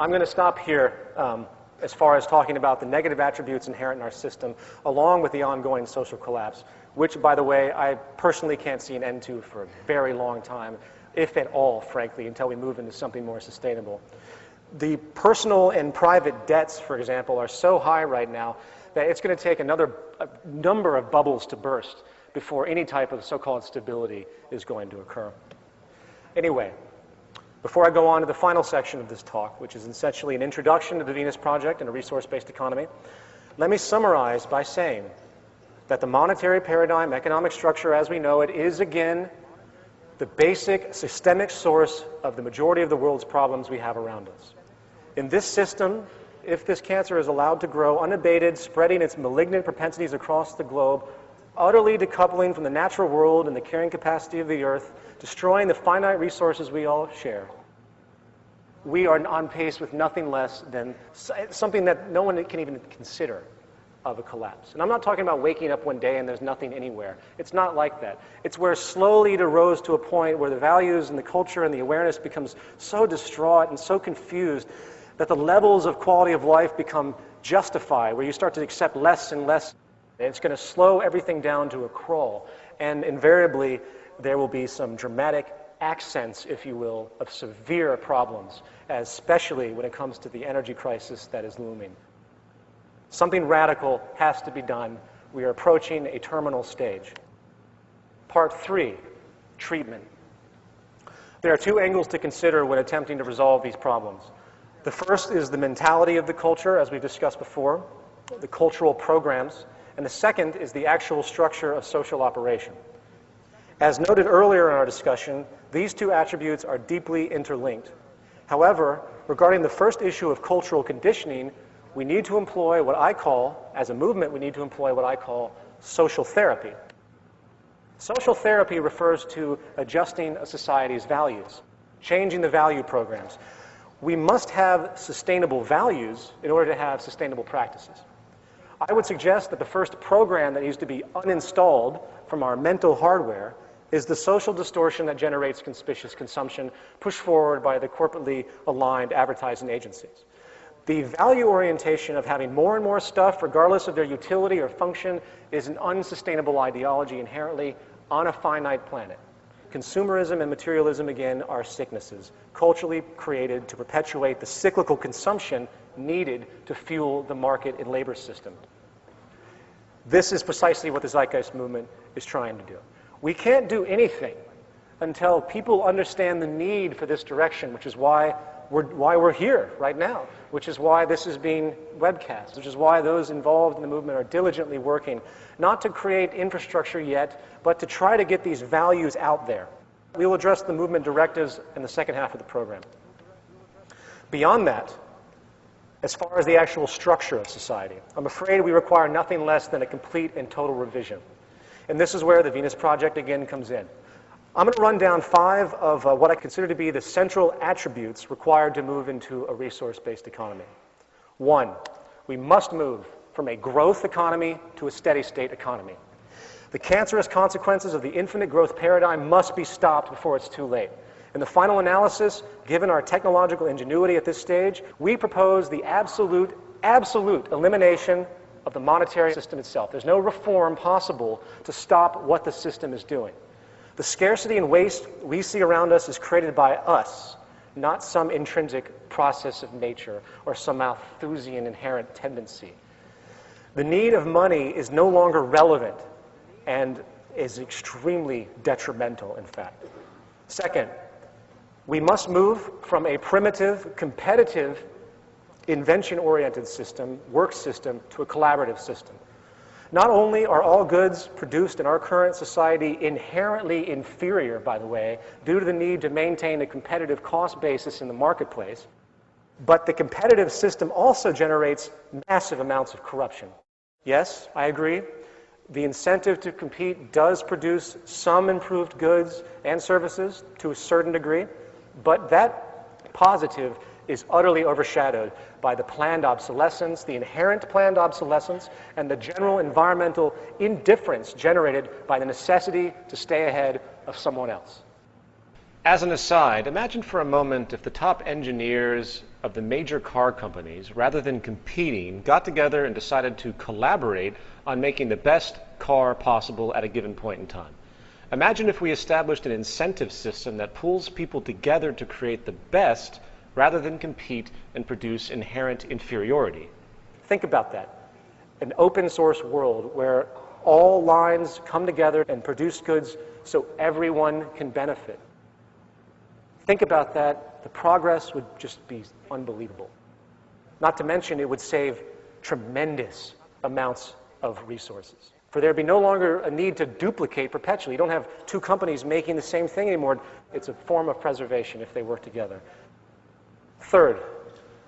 I'm going to stop here as far as talking about the negative attributes inherent in our system, along with the ongoing social collapse, which, by the way, I personally can't see an end to for a very long time, if at all, frankly, until we move into something more sustainable. The personal and private debts, for example, are so high right now that it's going to take a number of bubbles to burst before any type of so-called stability is going to occur. Anyway, before I go on to the final section of this talk, which is essentially an introduction to the Venus Project and a resource-based economy, let me summarize by saying that the monetary paradigm, economic structure as we know it, is again the basic systemic source of the majority of the world's problems we have around us. In this system, if this cancer is allowed to grow unabated, spreading its malignant propensities across the globe, utterly decoupling from the natural world and the carrying capacity of the earth, destroying the finite resources we all share, we are on pace with nothing less than something that no one can even consider of a collapse. And I'm not talking about waking up one day and there's nothing anywhere. It's not like that. It's where slowly it arose to a point where the values and the culture and the awareness becomes so distraught and so confused that the levels of quality of life become justified, where you start to accept less and less. It's going to slow everything down to a crawl. And invariably, there will be some dramatic accents, if you will, of severe problems, especially when it comes to the energy crisis that is looming. Something radical has to be done. We are approaching a terminal stage. Part 3, treatment. There are two angles to consider when attempting to resolve these problems. The first is the mentality of the culture, as we've discussed before, the cultural programs, and the second is the actual structure of social operation. As noted earlier in our discussion, these two attributes are deeply interlinked. However, regarding the first issue of cultural conditioning, we need to employ what I call, as a movement, we need to employ what I call social therapy. Social therapy refers to adjusting a society's values, changing the value programs. We must have sustainable values in order to have sustainable practices. I would suggest that the first program that needs to be uninstalled from our mental hardware is the social distortion that generates conspicuous consumption pushed forward by the corporately aligned advertising agencies. The value orientation of having more and more stuff, regardless of their utility or function, is an unsustainable ideology inherently on a finite planet. Consumerism and materialism, again, are sicknesses, culturally created to perpetuate the cyclical consumption needed to fuel the market and labor system. This is precisely what the Zeitgeist movement is trying to do. We can't do anything until people understand the need for this direction, which is why we're here right now, which is why this is being webcast, which is why those involved in the movement are diligently working, not to create infrastructure yet, but to try to get these values out there. We will address the movement directives in the second half of the program. Beyond that, as far as the actual structure of society, I'm afraid we require nothing less than a complete and total revision. And this is where the Venus Project again comes in. I'm going to run down 5 of what I consider to be the central attributes required to move into a resource-based economy. 1, we must move from a growth economy to a steady-state economy. The cancerous consequences of the infinite growth paradigm must be stopped before it's too late. In the final analysis, given our technological ingenuity at this stage, we propose the absolute elimination of the monetary system itself. There's no reform possible to stop what the system is doing. The scarcity and waste we see around us is created by us, not some intrinsic process of nature or some Malthusian inherent tendency. The need of money is no longer relevant and is extremely detrimental, in fact. Second, we must move from a primitive, competitive, invention-oriented system, work system, to a collaborative system. Not only are all goods produced in our current society inherently inferior, by the way, due to the need to maintain a competitive cost basis in the marketplace, but the competitive system also generates massive amounts of corruption. Yes, I agree. The incentive to compete does produce some improved goods and services to a certain degree, but that positive is utterly overshadowed by the planned obsolescence, the inherent planned obsolescence, and the general environmental indifference generated by the necessity to stay ahead of someone else. As an aside, imagine for a moment if the top engineers of the major car companies, rather than competing, got together and decided to collaborate on making the best car possible at a given point in time. Imagine if we established an incentive system that pulls people together to create the best rather than compete and produce inherent inferiority. Think about that. An open source world where all lines come together and produce goods so everyone can benefit. Think about that. The progress would just be unbelievable. Not to mention, it would save tremendous amounts of resources. For there'd be no longer a need to duplicate perpetually. You don't have two companies making the same thing anymore. It's a form of preservation if they work together. Third,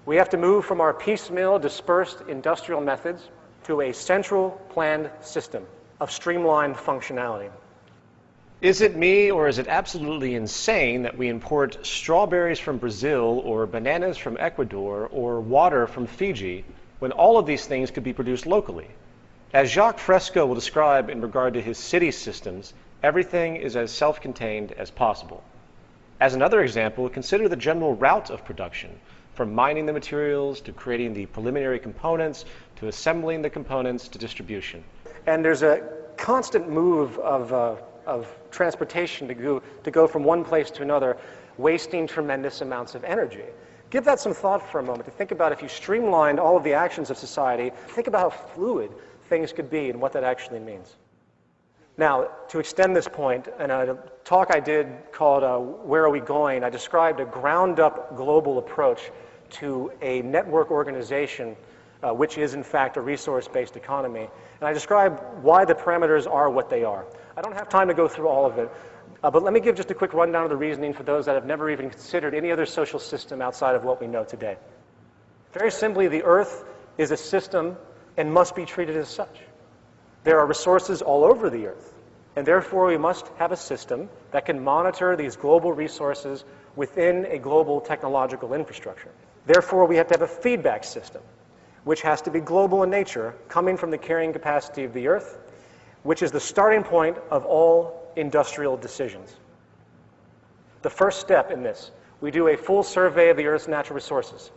we have to move from our piecemeal, dispersed industrial methods to a central planned system of streamlined functionality. Is it me, or is it absolutely insane that we import strawberries from Brazil or bananas from Ecuador or water from Fiji when all of these things could be produced locally? As Jacques Fresco will describe in regard to his city systems, everything is as self-contained as possible. As another example, consider the general route of production, from mining the materials to creating the preliminary components to assembling the components to distribution. And there's a constant move of transportation to go from one place to another, wasting tremendous amounts of energy. Give that some thought for a moment to think about if you streamlined all of the actions of society, think about how fluid things could be and what that actually means. Now, to extend this point, in a talk I did called Where Are We Going?, I described a ground-up global approach to a network organization, which is in fact a resource-based economy. And I described why the parameters are what they are. I don't have time to go through all of it, but let me give just a quick rundown of the reasoning for those that have never even considered any other social system outside of what we know today. Very simply, the Earth is a system and must be treated as such. There are resources all over the Earth, and therefore we must have a system that can monitor these global resources within a global technological infrastructure. Therefore, we have to have a feedback system, which has to be global in nature, coming from the carrying capacity of the Earth, which is the starting point of all industrial decisions. The first step in this, we do a full survey of the Earth's natural resources.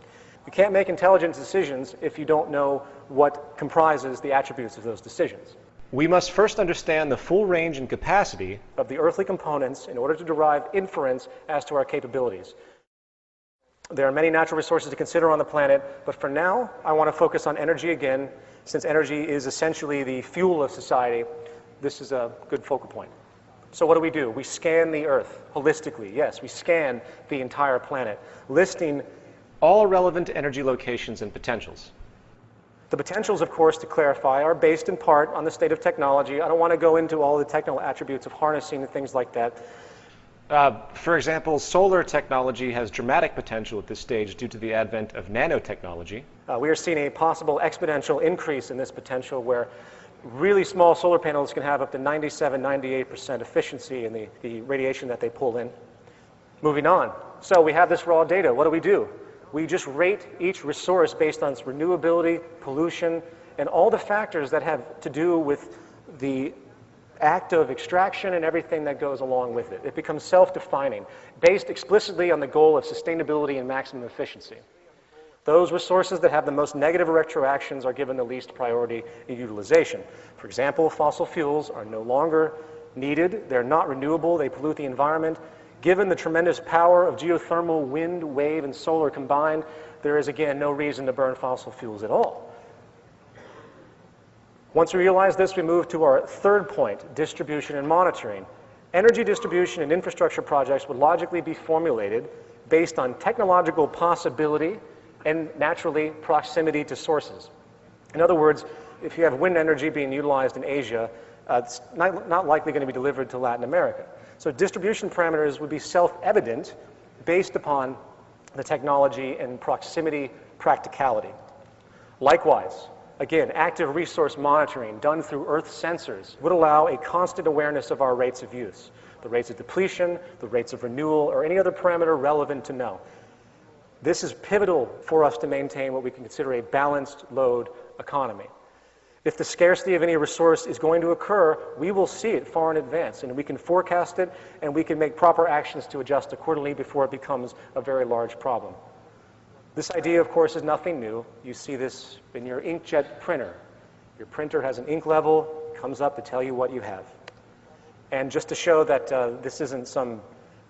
You can't make intelligent decisions if you don't know what comprises the attributes of those decisions. We must first understand the full range and capacity of the earthly components in order to derive inference as to our capabilities. There are many natural resources to consider on the planet, but for now, I want to focus on energy again. Since energy is essentially the fuel of society, this is a good focal point. So what do? We scan the Earth holistically. Yes, we scan the entire planet, listing all relevant energy locations and potentials. The potentials, of course, to clarify, are based in part on the state of technology. I don't want to go into all the technical attributes of harnessing and things like that. For example, solar technology has dramatic potential at this stage due to the advent of nanotechnology. We are seeing a possible exponential increase in this potential where really small solar panels can have up to 97–98% efficiency in the radiation that they pull in. Moving on. So we have this raw data. What do? We just rate each resource based on its renewability, pollution, and all the factors that have to do with the act of extraction and everything that goes along with it. It becomes self-defining, based explicitly on the goal of sustainability and maximum efficiency. Those resources that have the most negative retroactions are given the least priority in utilization. For example, fossil fuels are no longer needed. They're not renewable. They pollute the environment. Given the tremendous power of geothermal, wind, wave, and solar combined, there is, again, no reason to burn fossil fuels at all. Once we realize this, we move to our third point, distribution and monitoring. Energy distribution and infrastructure projects would logically be formulated based on technological possibility and, naturally, proximity to sources. In other words, if you have wind energy being utilized in Asia, it's not likely going to be delivered to Latin America. So distribution parameters would be self-evident based upon the technology and proximity practicality. Likewise, Again, active resource monitoring done through Earth sensors would allow a constant awareness of our rates of use, the rates of depletion, the rates of renewal, or any other parameter relevant to know. This is pivotal for us to maintain what we can consider a balanced load economy. If the scarcity of any resource is going to occur, we will see it far in advance, and we can forecast it, and we can make proper actions to adjust accordingly before it becomes a very large problem. This idea, of course, is nothing new. You see this in your inkjet printer. Your printer has an ink level, comes up to tell you what you have. And just to show that this isn't some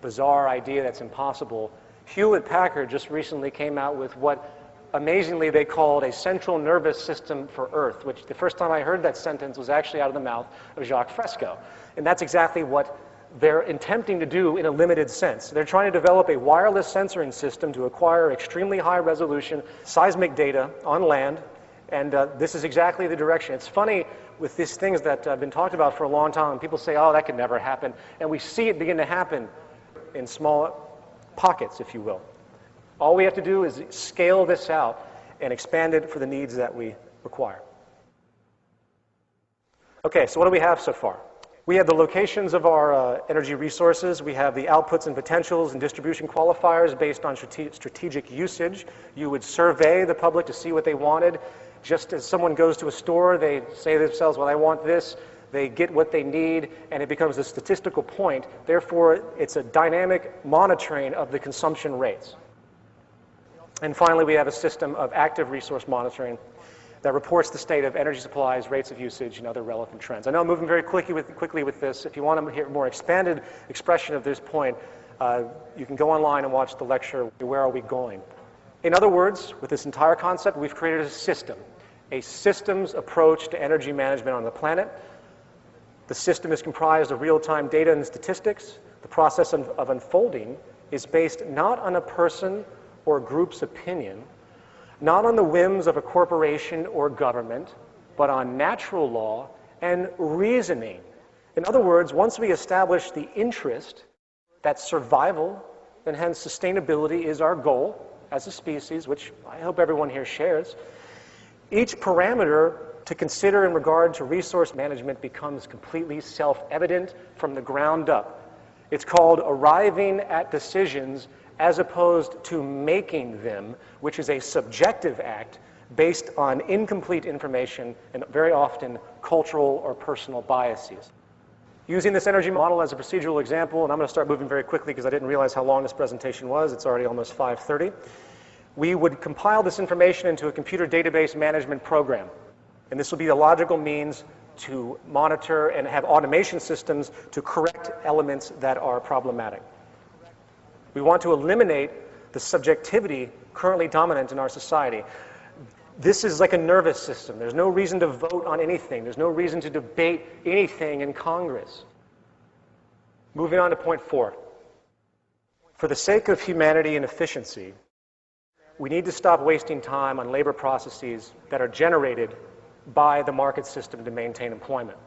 bizarre idea that's impossible, Hewlett-Packard just recently came out with what amazingly they called a central nervous system for Earth, which the first time I heard that sentence was actually out of the mouth of Jacques Fresco. And that's exactly what they're attempting to do in a limited sense. They're trying to develop a wireless sensoring system to acquire extremely high resolution seismic data on land, and this is exactly the direction. It's funny with these things that have been talked about for a long time, people say, oh, that could never happen, and we see it begin to happen in small pockets, if you will. All we have to do is scale this out and expand it for the needs that we require. Okay, so what do we have so far? We have the locations of our energy resources. We have the outputs and potentials and distribution qualifiers based on strategic usage. You would survey the public to see what they wanted. Just as someone goes to a store, they say to themselves, well, I want this. They get what they need, and it becomes a statistical point. Therefore, it's a dynamic monitoring of the consumption rates. And finally, we have a system of active resource monitoring that reports the state of energy supplies, rates of usage, and other relevant trends. I know I'm moving very quickly with this. If you want to hear a more expanded expression of this point, you can go online and watch the lecture, Where Are We Going? In other words, with this entire concept, we've created a systems approach to energy management on the planet. The system is comprised of real-time data and statistics. The process of unfolding is based not on a person or group's opinion, not on the whims of a corporation or government, but on natural law and reasoning. In other words, once we establish the interest that survival and hence sustainability is our goal as a species, which I hope everyone here shares, each parameter to consider in regard to resource management becomes completely self-evident from the ground up. It's called arriving at decisions as opposed to making them, which is a subjective act based on incomplete information and very often cultural or personal biases. Using this energy model as a procedural example, and I'm going to start moving very quickly because I didn't realize how long this presentation was. It's already almost 5:30. We would compile this information into a computer database management program. And this will be the logical means to monitor and have automation systems to correct elements that are problematic. We want to eliminate the subjectivity currently dominant in our society. This is like a nervous system. There's no reason to vote on anything. There's no reason to debate anything in Congress. Moving on to point 4. For the sake of humanity and efficiency, we need to stop wasting time on labor processes that are generated by the market system to maintain employment.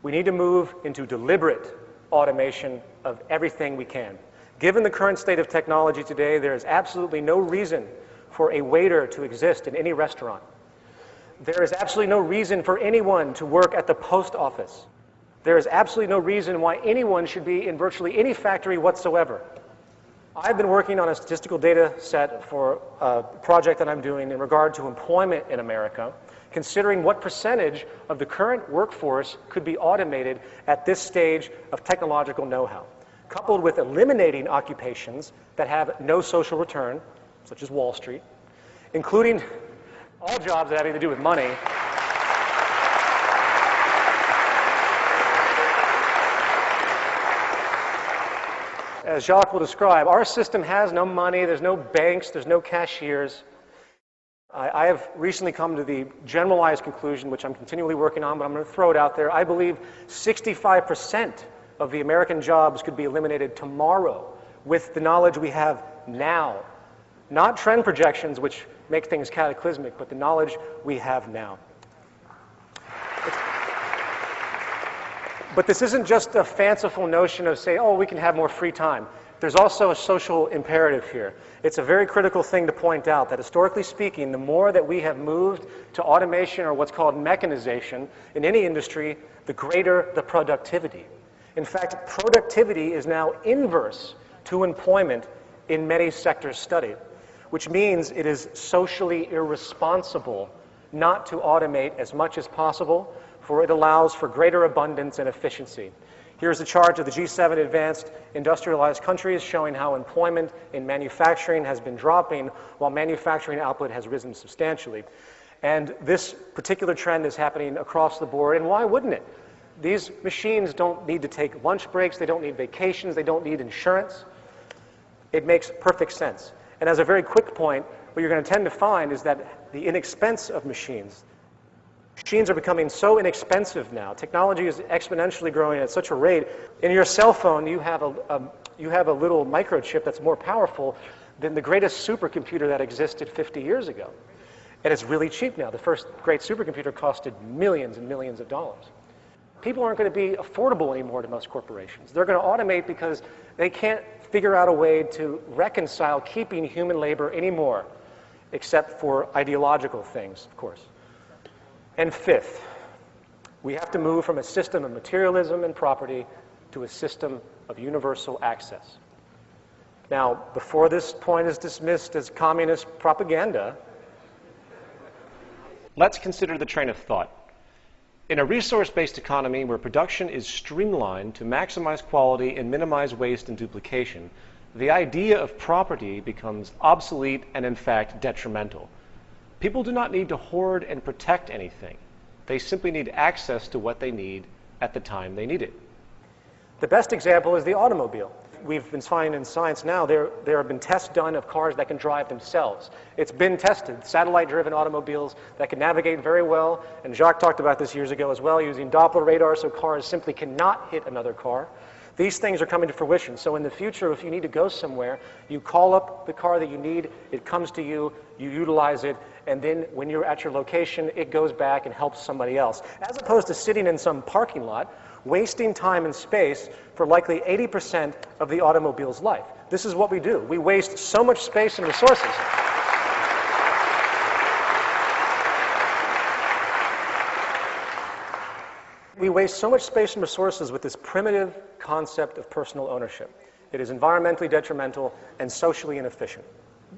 We need to move into deliberate automation of everything we can. Given the current state of technology today, there is absolutely no reason for a waiter to exist in any restaurant. There is absolutely no reason for anyone to work at the post office. There is absolutely no reason why anyone should be in virtually any factory whatsoever. I've been working on a statistical data set for a project that I'm doing in regard to employment in America, considering what percentage of the current workforce could be automated at this stage of technological know-how, coupled with eliminating occupations that have no social return, such as Wall Street, including all jobs that have anything to do with money. As Jacques will describe, our system has no money, there's no banks, there's no cashiers. I have recently come to the generalized conclusion, which I'm continually working on, but I'm going to throw it out there. I believe 65% of the American jobs could be eliminated tomorrow with the knowledge we have now. Not trend projections, which make things cataclysmic, but the knowledge we have now. But this isn't just a fanciful notion of say, oh, we can have more free time. There's also a social imperative here. It's a very critical thing to point out that historically speaking, the more that we have moved to automation or what's called mechanization in any industry, the greater the productivity. In fact, productivity is now inverse to employment in many sectors studied, which means it is socially irresponsible not to automate as much as possible, for it allows for greater abundance and efficiency. Here's a chart of the G7 advanced industrialized countries showing how employment in manufacturing has been dropping while manufacturing output has risen substantially. And this particular trend is happening across the board, and why wouldn't it? These machines don't need to take lunch breaks, they don't need vacations, they don't need insurance. It makes perfect sense. And as a very quick point, what you're going to tend to find is that the inexpense of machines are becoming so inexpensive now. Technology is exponentially growing at such a rate. In your cell phone, you have a little microchip that's more powerful than the greatest supercomputer that existed 50 years ago. And it's really cheap now. The first great supercomputer costed millions and millions of dollars. People aren't going to be affordable anymore to most corporations. They're going to automate because they can't figure out a way to reconcile keeping human labor anymore, except for ideological things, of course. And fifth, we have to move from a system of materialism and property to a system of universal access. Now, before this point is dismissed as communist propaganda, let's consider the train of thought. In a resource-based economy where production is streamlined to maximize quality and minimize waste and duplication, the idea of property becomes obsolete and, in fact, detrimental. People do not need to hoard and protect anything. They simply need access to what they need at the time they need it. the best example is the automobile. We've been finding in science now there have been tests done of cars that can drive themselves. It's been tested, satellite-driven automobiles that can navigate very well, and Jacques talked about this years ago as well, using Doppler radar so cars simply cannot hit another car. These things are coming to fruition, so in the future, if you need to go somewhere, you call up the car that you need, it comes to you, you utilize it, and then when you're at your location, it goes back and helps somebody else. As opposed to sitting in some parking lot, wasting time and space for likely 80% of the automobile's life. This is what we do. We waste so much space and resources. We waste so much space and resources with this primitive concept of personal ownership. It is environmentally detrimental and socially inefficient.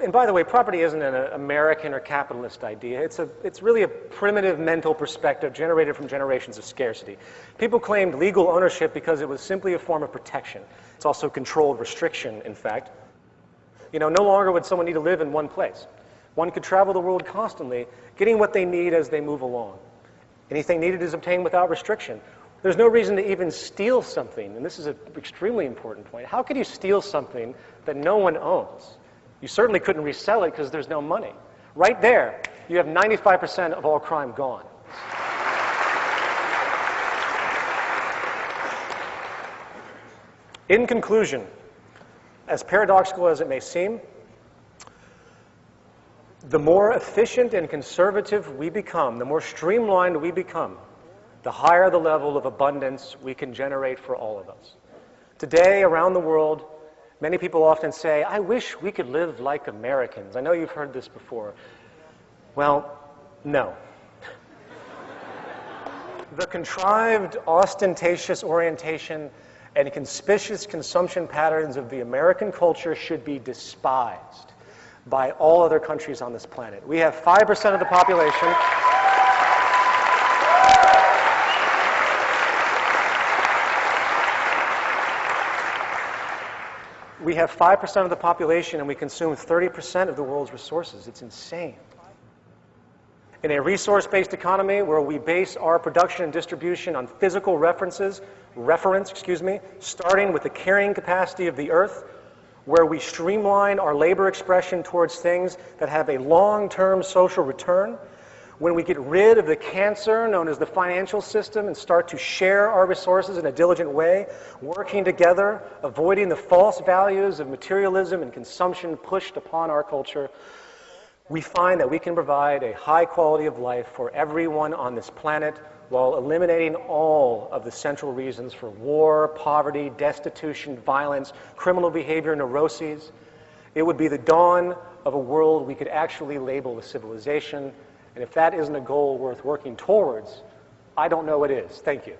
And by the way, property isn't an American or capitalist idea. It's really a primitive mental perspective generated from generations of scarcity. People claimed legal ownership because it was simply a form of protection. It's also controlled restriction, in fact. You know, no longer would someone need to live in one place. One could travel the world constantly, getting what they need as they move along. Anything needed is obtained without restriction. There's no reason to even steal something, and this is an extremely important point. How could you steal something that no one owns? You certainly couldn't resell it because there's no money. Right there, you have 95% of all crime gone. In conclusion, as paradoxical as it may seem, the more efficient and conservative we become, the more streamlined we become, the higher the level of abundance we can generate for all of us. Today, around the world, many people often say, I wish we could live like Americans. I know you've heard this before. Well, no. The contrived, ostentatious orientation and conspicuous consumption patterns of the American culture should be despised by all other countries on this planet. We have 5% of the population. We have 5% of the population and we consume 30% of the world's resources. It's insane. In a resource-based economy where we base our production and distribution on physical reference, starting with the carrying capacity of the earth, where we streamline our labor expression towards things that have a long-term social return, when we get rid of the cancer known as the financial system and start to share our resources in a diligent way, working together, avoiding the false values of materialism and consumption pushed upon our culture, we find that we can provide a high quality of life for everyone on this planet while eliminating all of the central reasons for war, poverty, destitution, violence, criminal behavior, neuroses, it would be the dawn of a world we could actually label a civilization. And if that isn't a goal worth working towards, I don't know what is. Thank you.